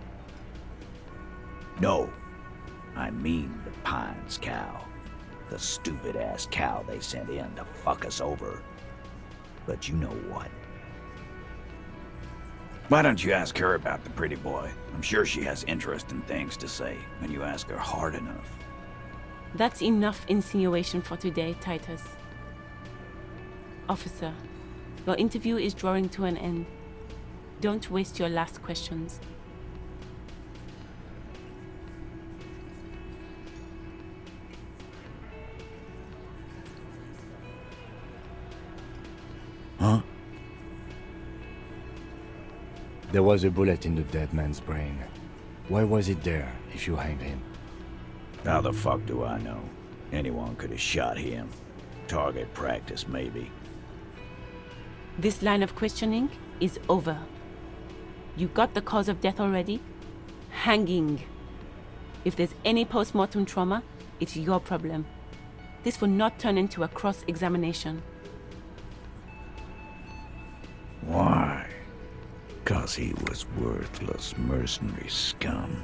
No. I mean the Pines cow. The stupid-ass cow they sent in to fuck us over. But you know what? Why don't you ask her about the pretty boy? I'm sure she has interesting things to say when you ask her hard enough. That's enough insinuation for today, Titus. Officer, your interview is drawing to an end. Don't waste your last questions. Huh? There was a bullet in the dead man's brain. Why was it there if you hanged him? How the fuck do I know? Anyone could have shot him. Target practice, maybe. This line of questioning is over. You got the cause of death already? Hanging. If there's any post-mortem trauma, it's your problem. This will not turn into a cross-examination. Why? 'Cause he was worthless mercenary scum.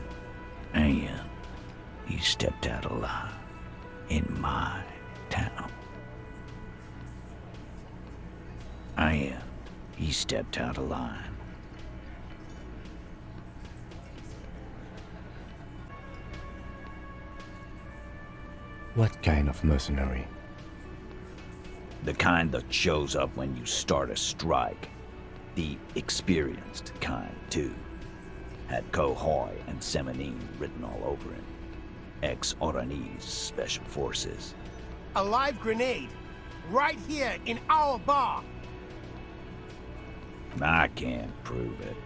And he stepped out alive in my town. And he stepped out alive. What kind of mercenary? The kind that shows up when you start a strike. The experienced kind, too. Had Cohoy and Semenine written all over him. Ex-Oranese Special Forces. A live grenade. Right here in our bar. I can't prove it,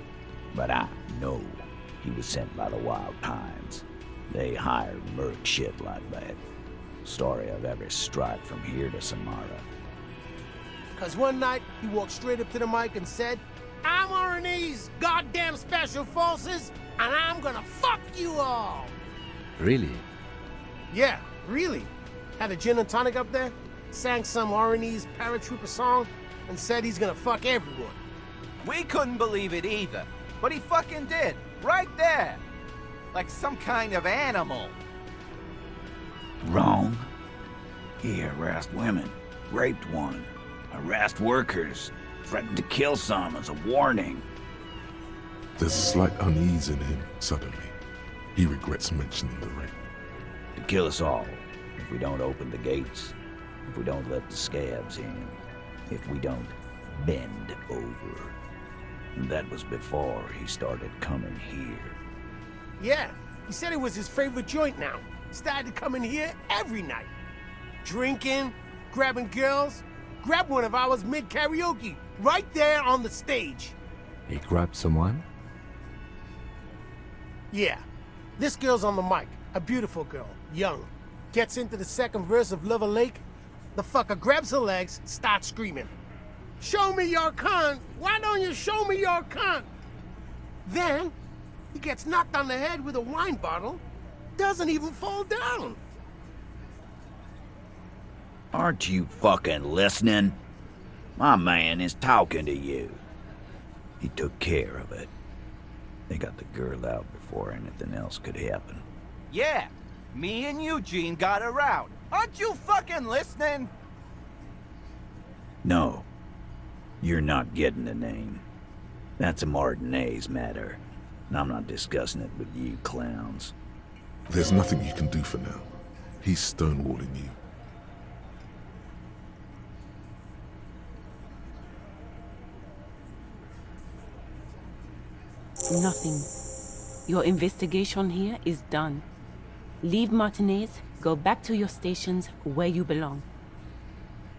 but I know he was sent by the Wild Pines. They hired merc shit like that. Story of every strike from here to Samara. Cause one night, he walked straight up to the mic and said, "I'm Oranese goddamn Special Forces, and I'm gonna fuck you all!" Really? Yeah, really. Had a gin and tonic up there, sang some Oranese paratrooper song, and said he's gonna fuck everyone. We couldn't believe it either, but he fucking did, right there. Like some kind of animal. Wrong. He harassed women, raped one, harassed workers, threatened to kill some as a warning. There's a slight unease in him, suddenly. He regrets mentioning the rape. To kill us all, if we don't open the gates, if we don't let the scabs in, if we don't bend over. And that was before he started coming here. Yeah, he said it was his favorite joint now. Started coming here every night. Drinking, grabbing girls. Grabbed one of ours mid-karaoke, right there on the stage. He grabbed someone? Yeah, this girl's on the mic. A beautiful girl, young. Gets into the second verse of Lover Lake. The fucker grabs her legs, starts screaming. "Show me your cunt! Why don't you show me your cunt?" Then, he gets knocked on the head with a wine bottle. Doesn't even fall down. Aren't you fucking listening? My man is talking to you. He took care of it. They got the girl out before anything else could happen. Yeah, me and Eugene got her out. Aren't you fucking listening? No, you're not getting the name. That's a Martinez matter, and I'm not discussing it with you clowns. There's nothing you can do for now. He's stonewalling you. nothing. Your investigation here is done. Leave Martinez, go back to your stations where you belong.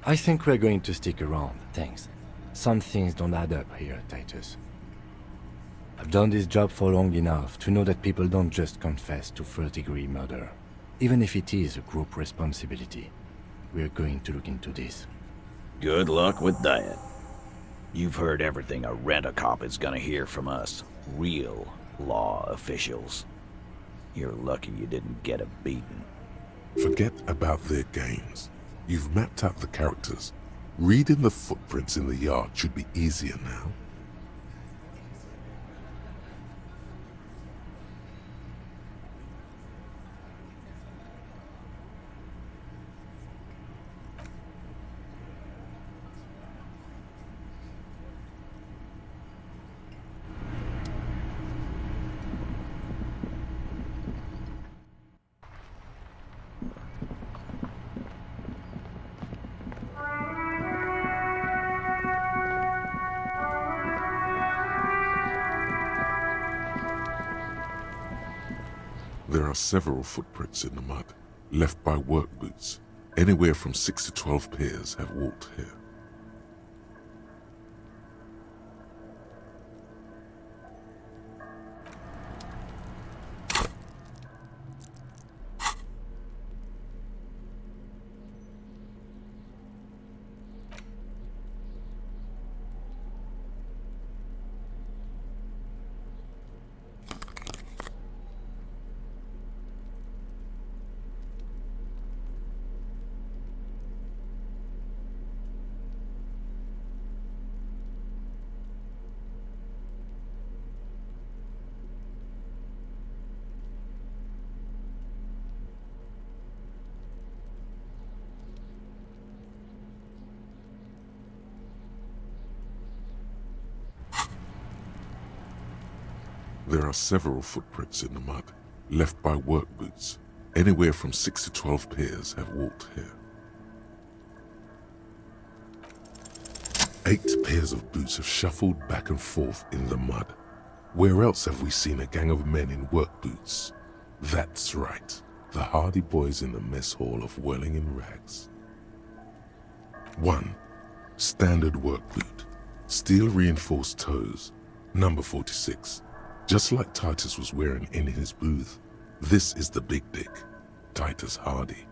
I think we're going to stick around, thanks. Some things don't add up here, Titus. I've done this job for long enough to know that people don't just confess to first-degree murder. Even if it is a group responsibility, we're going to look into this. Good luck with that. You've heard everything a rent-a-cop is gonna hear from us. Real law officials. You're lucky you didn't get a beating. Forget about their games. You've mapped out the characters. Reading the footprints in the yard should be easier now. There are several footprints in the mud, left by work boots. Anywhere from 6 to 12 pairs have walked here. There are several footprints in the mud, left by work boots. Anywhere from 6 to 12 pairs have walked here. 8 pairs of boots have shuffled back and forth in the mud. Where else have we seen a gang of men in work boots? That's right, the hardy boys in the mess hall of whirling in rags. 1. Standard work boot. Steel reinforced toes. Number 46. Just like Titus was wearing in his booth, this is the big dick, Titus Hardy,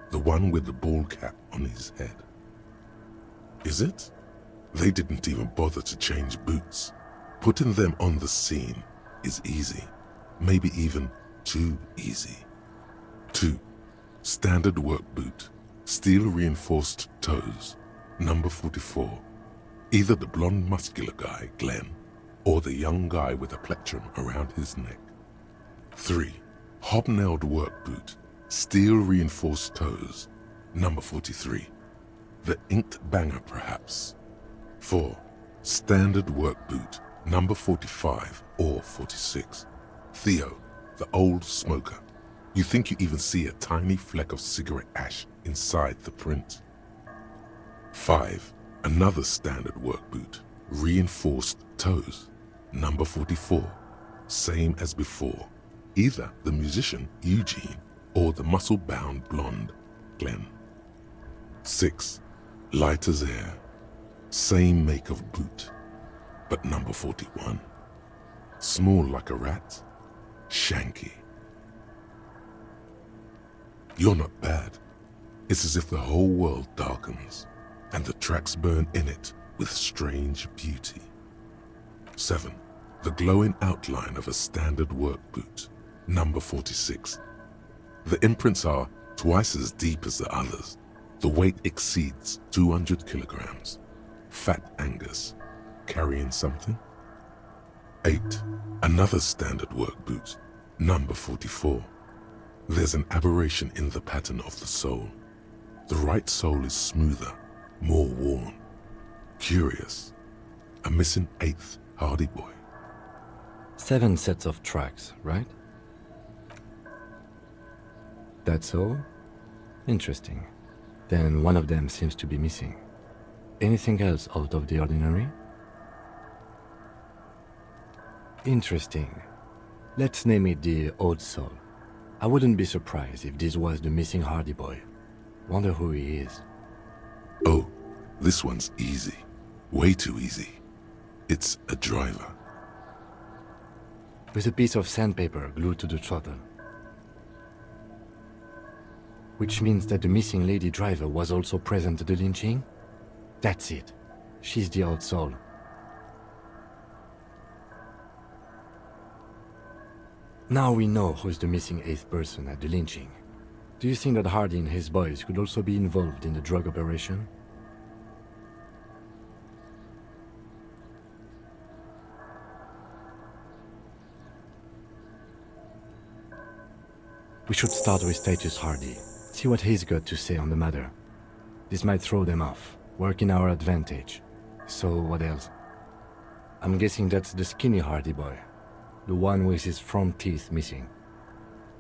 the one with the ball cap on his head. Is it? They didn't even bother to change boots. Putting them on the scene is easy, maybe even too easy. 2. Standard work boot, steel reinforced toes, number 44. Either the blonde muscular guy, Glenn, or the young guy with a plectrum around his neck. 3. Hobnailed work boot, steel reinforced toes, number 43. The inked banger, perhaps. 4. Standard work boot, number 45 or 46. Theo, the old smoker. You think you even see a tiny fleck of cigarette ash inside the print. 5. Another standard work boot, reinforced toes, number 44, same as before, either the musician, Eugene, or the muscle-bound blonde, Glenn. 6. Light as air, same make of boot, but number 41. Small like a rat, Shanky. You're not bad. It's as if the whole world darkens, and the tracks burn in it with strange beauty. 7. The glowing outline of a standard work boot, number 46. The imprints are twice as deep as the others. The weight exceeds 200 kilograms. Fat Angus, carrying something? 8. Another standard work boot, number 44. There's an aberration in the pattern of the sole. The right sole is smoother, more worn. Curious. A missing 8th Hardy boy. 7 sets of tracks, right? That's all? Interesting. Then one of them seems to be missing. Anything else out of the ordinary? Interesting. Let's name it the Old Soul. I wouldn't be surprised if this was the missing Hardy boy. Wonder who he is. Oh, this one's easy. Way too easy. It's a driver. With a piece of sandpaper glued to the throttle. Which means that the missing lady driver was also present at the lynching? That's it. She's the Old Soul. Now we know who's the missing 8th person at the lynching. Do you think that Hardy and his boys could also be involved in the drug operation? We should start with Titus Hardy, see what he's got to say on the matter. This might throw them off, work in our advantage. So what else? I'm guessing that's the skinny Hardy boy, the one with his front teeth missing.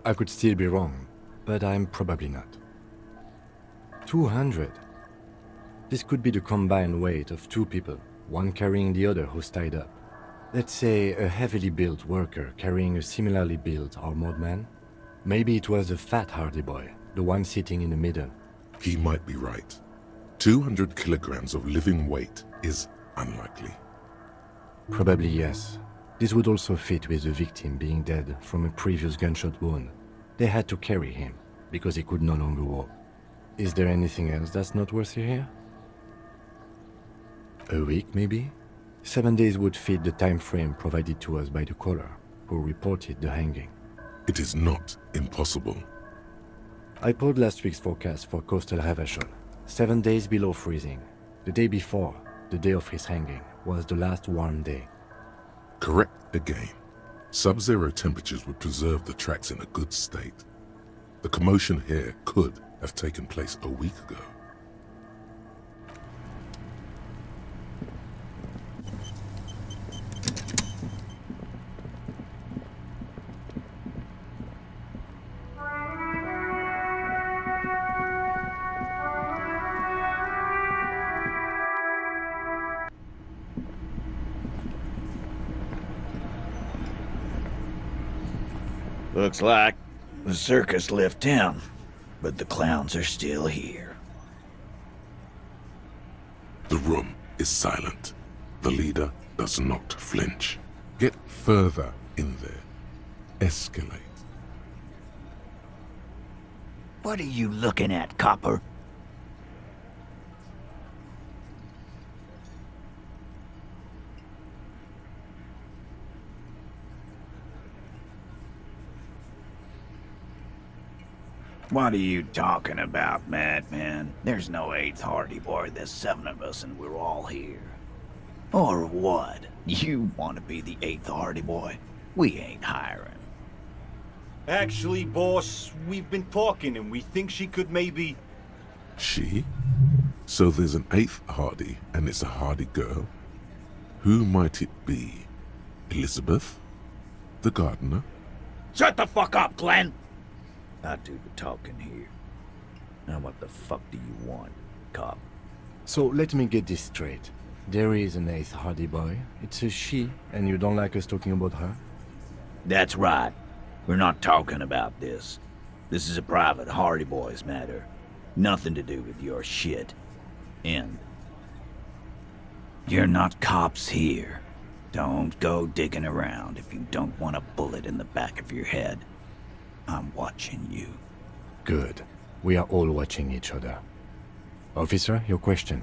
I could still be wrong, but I'm probably not. 200? This could be the combined weight of 2 people, one carrying the other who's tied up. Let's say a heavily built worker carrying a similarly built armored man. Maybe it was the fat Hardy boy, the one sitting in the middle. He might be right. 200 kilograms of living weight is unlikely. Probably yes. This would also fit with the victim being dead from a previous gunshot wound. They had to carry him, because he could no longer walk. Is there anything else that's noteworthy here? A week, maybe? 7 days would fit the time frame provided to us by the caller, who reported the hanging. It is not impossible. I pulled last week's forecast for coastal Havashol. 7 days below freezing. The day before, the day of his hanging, was the last warm day. Correct again. Sub-zero temperatures would preserve the tracks in a good state. The commotion here could have taken place a week ago. Looks like the circus left town, but the clowns are still here. The room is silent. The leader does not flinch. Get further in there. Escalate. What are you looking at, copper? What are you talking about, madman? There's no 8th Hardy boy, there's 7 of us and we're all here. Or what? You want to be the 8th Hardy boy? We ain't hiring. Actually, boss, we've been talking and we think she could maybe... She? So there's an 8th Hardy and it's a Hardy girl? Who might it be? Elizabeth? The gardener? Shut the fuck up, Glenn! I do the talking here. Now what the fuck do you want, cop? So let me get this straight. There is an 8th Hardy boy. It's a she, and you don't like us talking about her? That's right. We're not talking about this. This is a private Hardy Boys matter. Nothing to do with your shit. End. You're not cops here. Don't go digging around if you don't want a bullet in the back of your head. I'm watching you. Good. We are all watching each other. Officer, your question.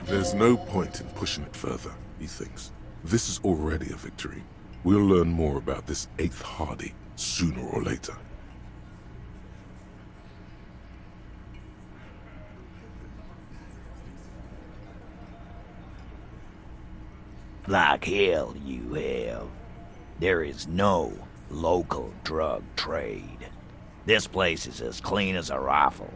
There's no point in pushing it further, he thinks. This is already a victory. We'll learn more about this 8th Hardy sooner or later. Like hell you have. There is no local drug trade. This place is as clean as a rifle.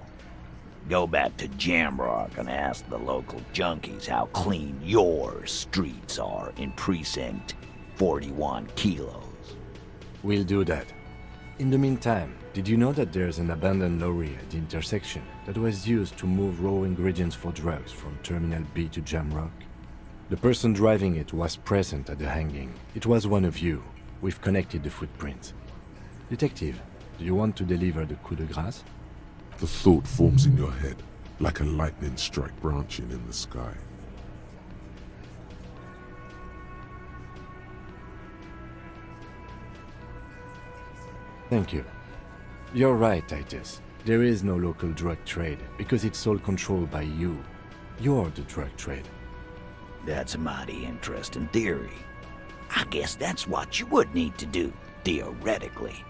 Go back to Jamrock and ask the local junkies how clean your streets are in Precinct 41 Kilos. We'll do that. In the meantime, did you know that there's an abandoned lorry at the intersection that was used to move raw ingredients for drugs from Terminal B to Jamrock? The person driving it was present at the hanging. It was one of you. We've connected the footprints. Detective, do you want to deliver the coup de grâce? The thought forms in your head, like a lightning strike branching in the sky. Thank you. You're right, Titus. There is no local drug trade, because it's all controlled by you. You're the drug trade. That's a mighty interesting theory. I guess that's what you would need to do, theoretically.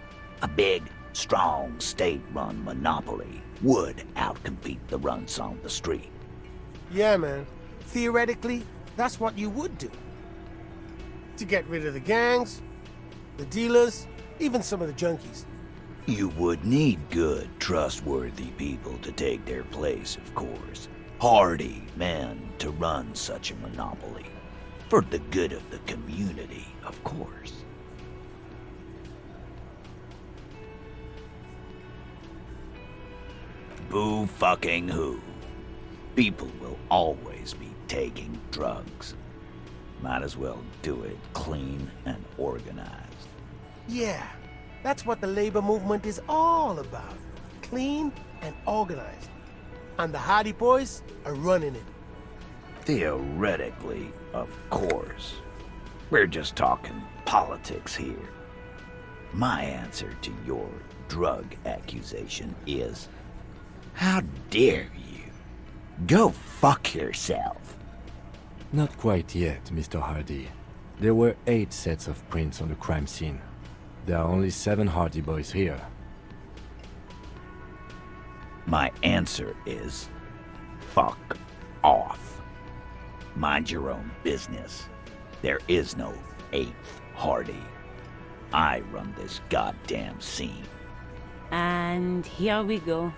A big, strong, state-run monopoly would outcompete the runts on the street. Yeah, man. Theoretically, that's what you would do. To get rid of the gangs, the dealers, even some of the junkies. You would need good, trustworthy people to take their place, of course. Hardy men to run such a monopoly. For the good of the community, of course. Boo fucking who. People will always be taking drugs. Might as well do it clean and organized. Yeah, that's what the labor movement is all about. Clean and organized. And the Hardy boys are running it. Theoretically, of course. We're just talking politics here. My answer to your drug accusation is, how dare you? Go fuck yourself. Not quite yet, Mr. Hardy. There were 8 sets of prints on the crime scene. There are only 7 Hardy boys here. My answer is, fuck off. Mind your own business. There is no 8th Hardy. I run this goddamn scene. And here we go.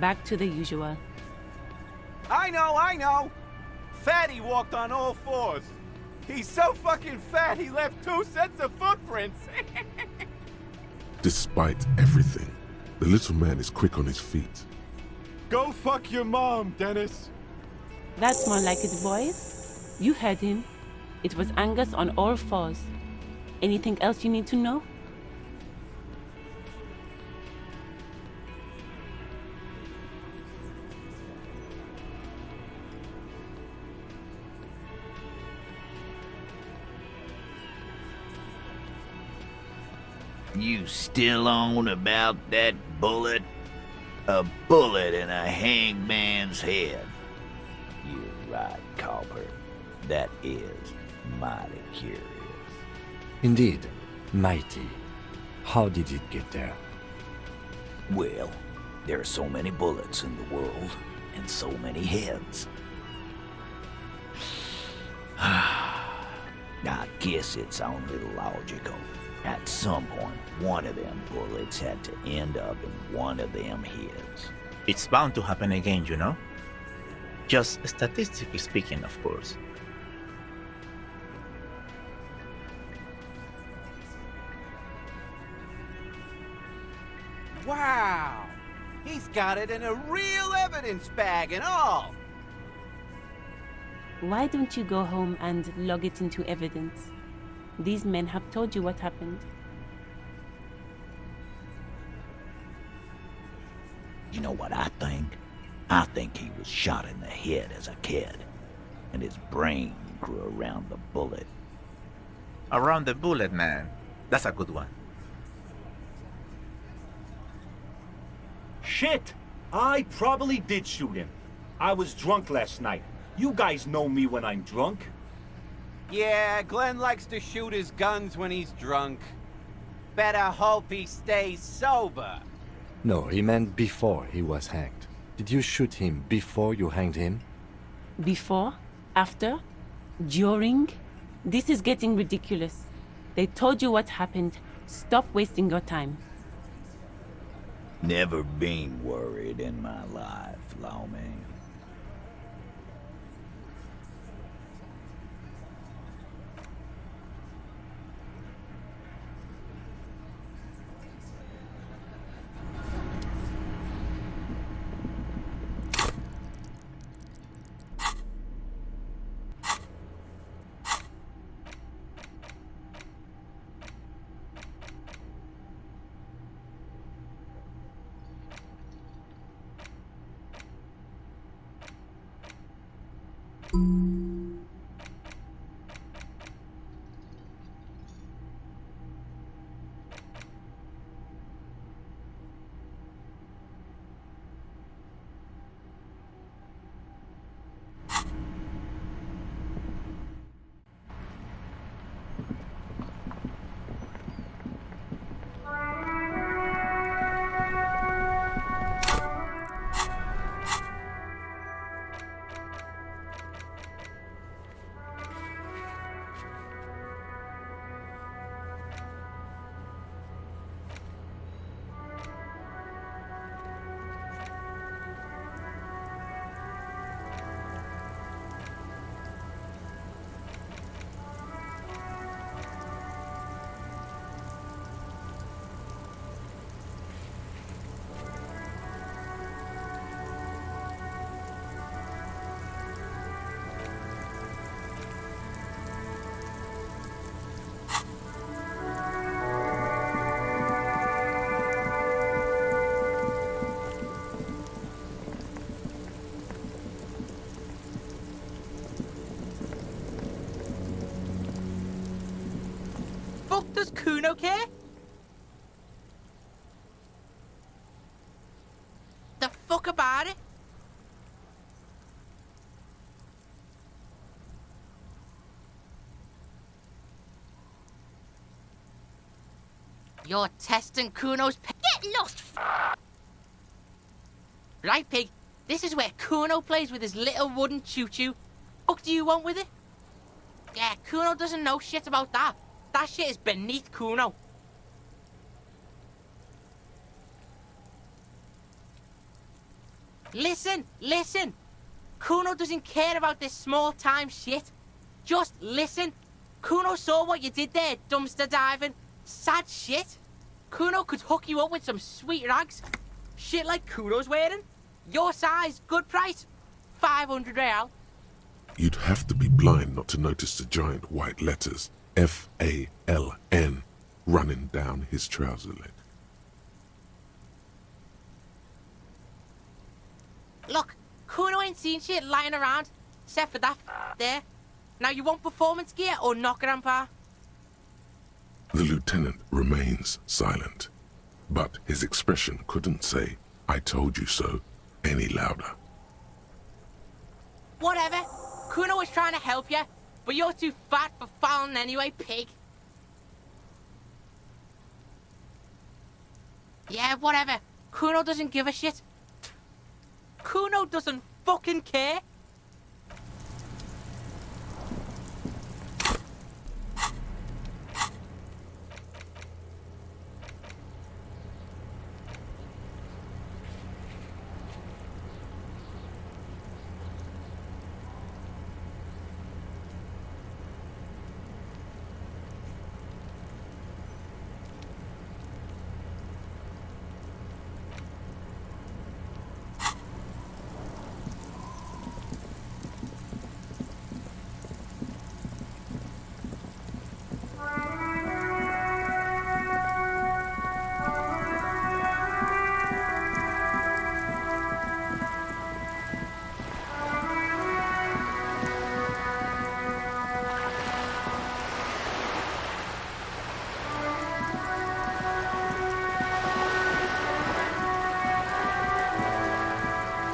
Back to the usual. I know! Fatty walked on all 4s. He's so fucking fat he left 2 sets of footprints. Despite everything, the little man is quick on his feet. Go fuck your mom, Dennis. That's more like it, boys. You heard him. It was Angus on all 4s. Anything else you need to know? You still on about that bullet? A bullet in a hangman's head. You're right, Copper. That is mighty curious. Indeed, mighty. How did it get there? Well, there are so many bullets in the world, and so many heads. I guess it's only logical. At some point, one of them bullets had to end up in one of them heads. It's bound to happen again, you know? Just statistically speaking, of course. Wow! He's got it in a real evidence bag and all! Why don't you go home and log it into evidence? These men have told you what happened. You know what I think? I think he was shot in the head as a kid, and his brain grew around the bullet. Around the bullet, man. That's a good one. Shit! I probably did shoot him. I was drunk last night. You guys know me when I'm drunk. Yeah, Glenn likes to shoot his guns when he's drunk. Better hope he stays sober. No, he meant before he was hanged. Did you shoot him before you hanged him? Before? After? During? This is getting ridiculous. They told you what happened. Stop wasting your time. Never been worried in my life, lawman. Kuno care? The fuck about it? You're testing Kuno's Get lost, Right, Pig. This is where Kuno plays with his little wooden choo-choo. What do you want with it? Yeah, Kuno doesn't know shit about that. That shit is beneath Kuno. Listen, listen. Kuno doesn't care about this small-time shit. Just listen. Kuno saw what you did there, dumpster diving. Sad shit. Kuno could hook you up with some sweet rags. Shit like Kuno's wearing. Your size, good price. 500 real. You'd have to be blind not to notice the giant white letters F-A-L-N running down his trouser leg. Look, Kuno ain't seen shit lying around, except for that there. Now you want performance gear or not, Grandpa? The lieutenant remains silent, but his expression couldn't say, "I told you so," any louder. Whatever. Kuno was trying to help you, but you're too fat for fouling anyway, Pig. Yeah, whatever. Kuno doesn't give a shit. Kuno doesn't fucking care.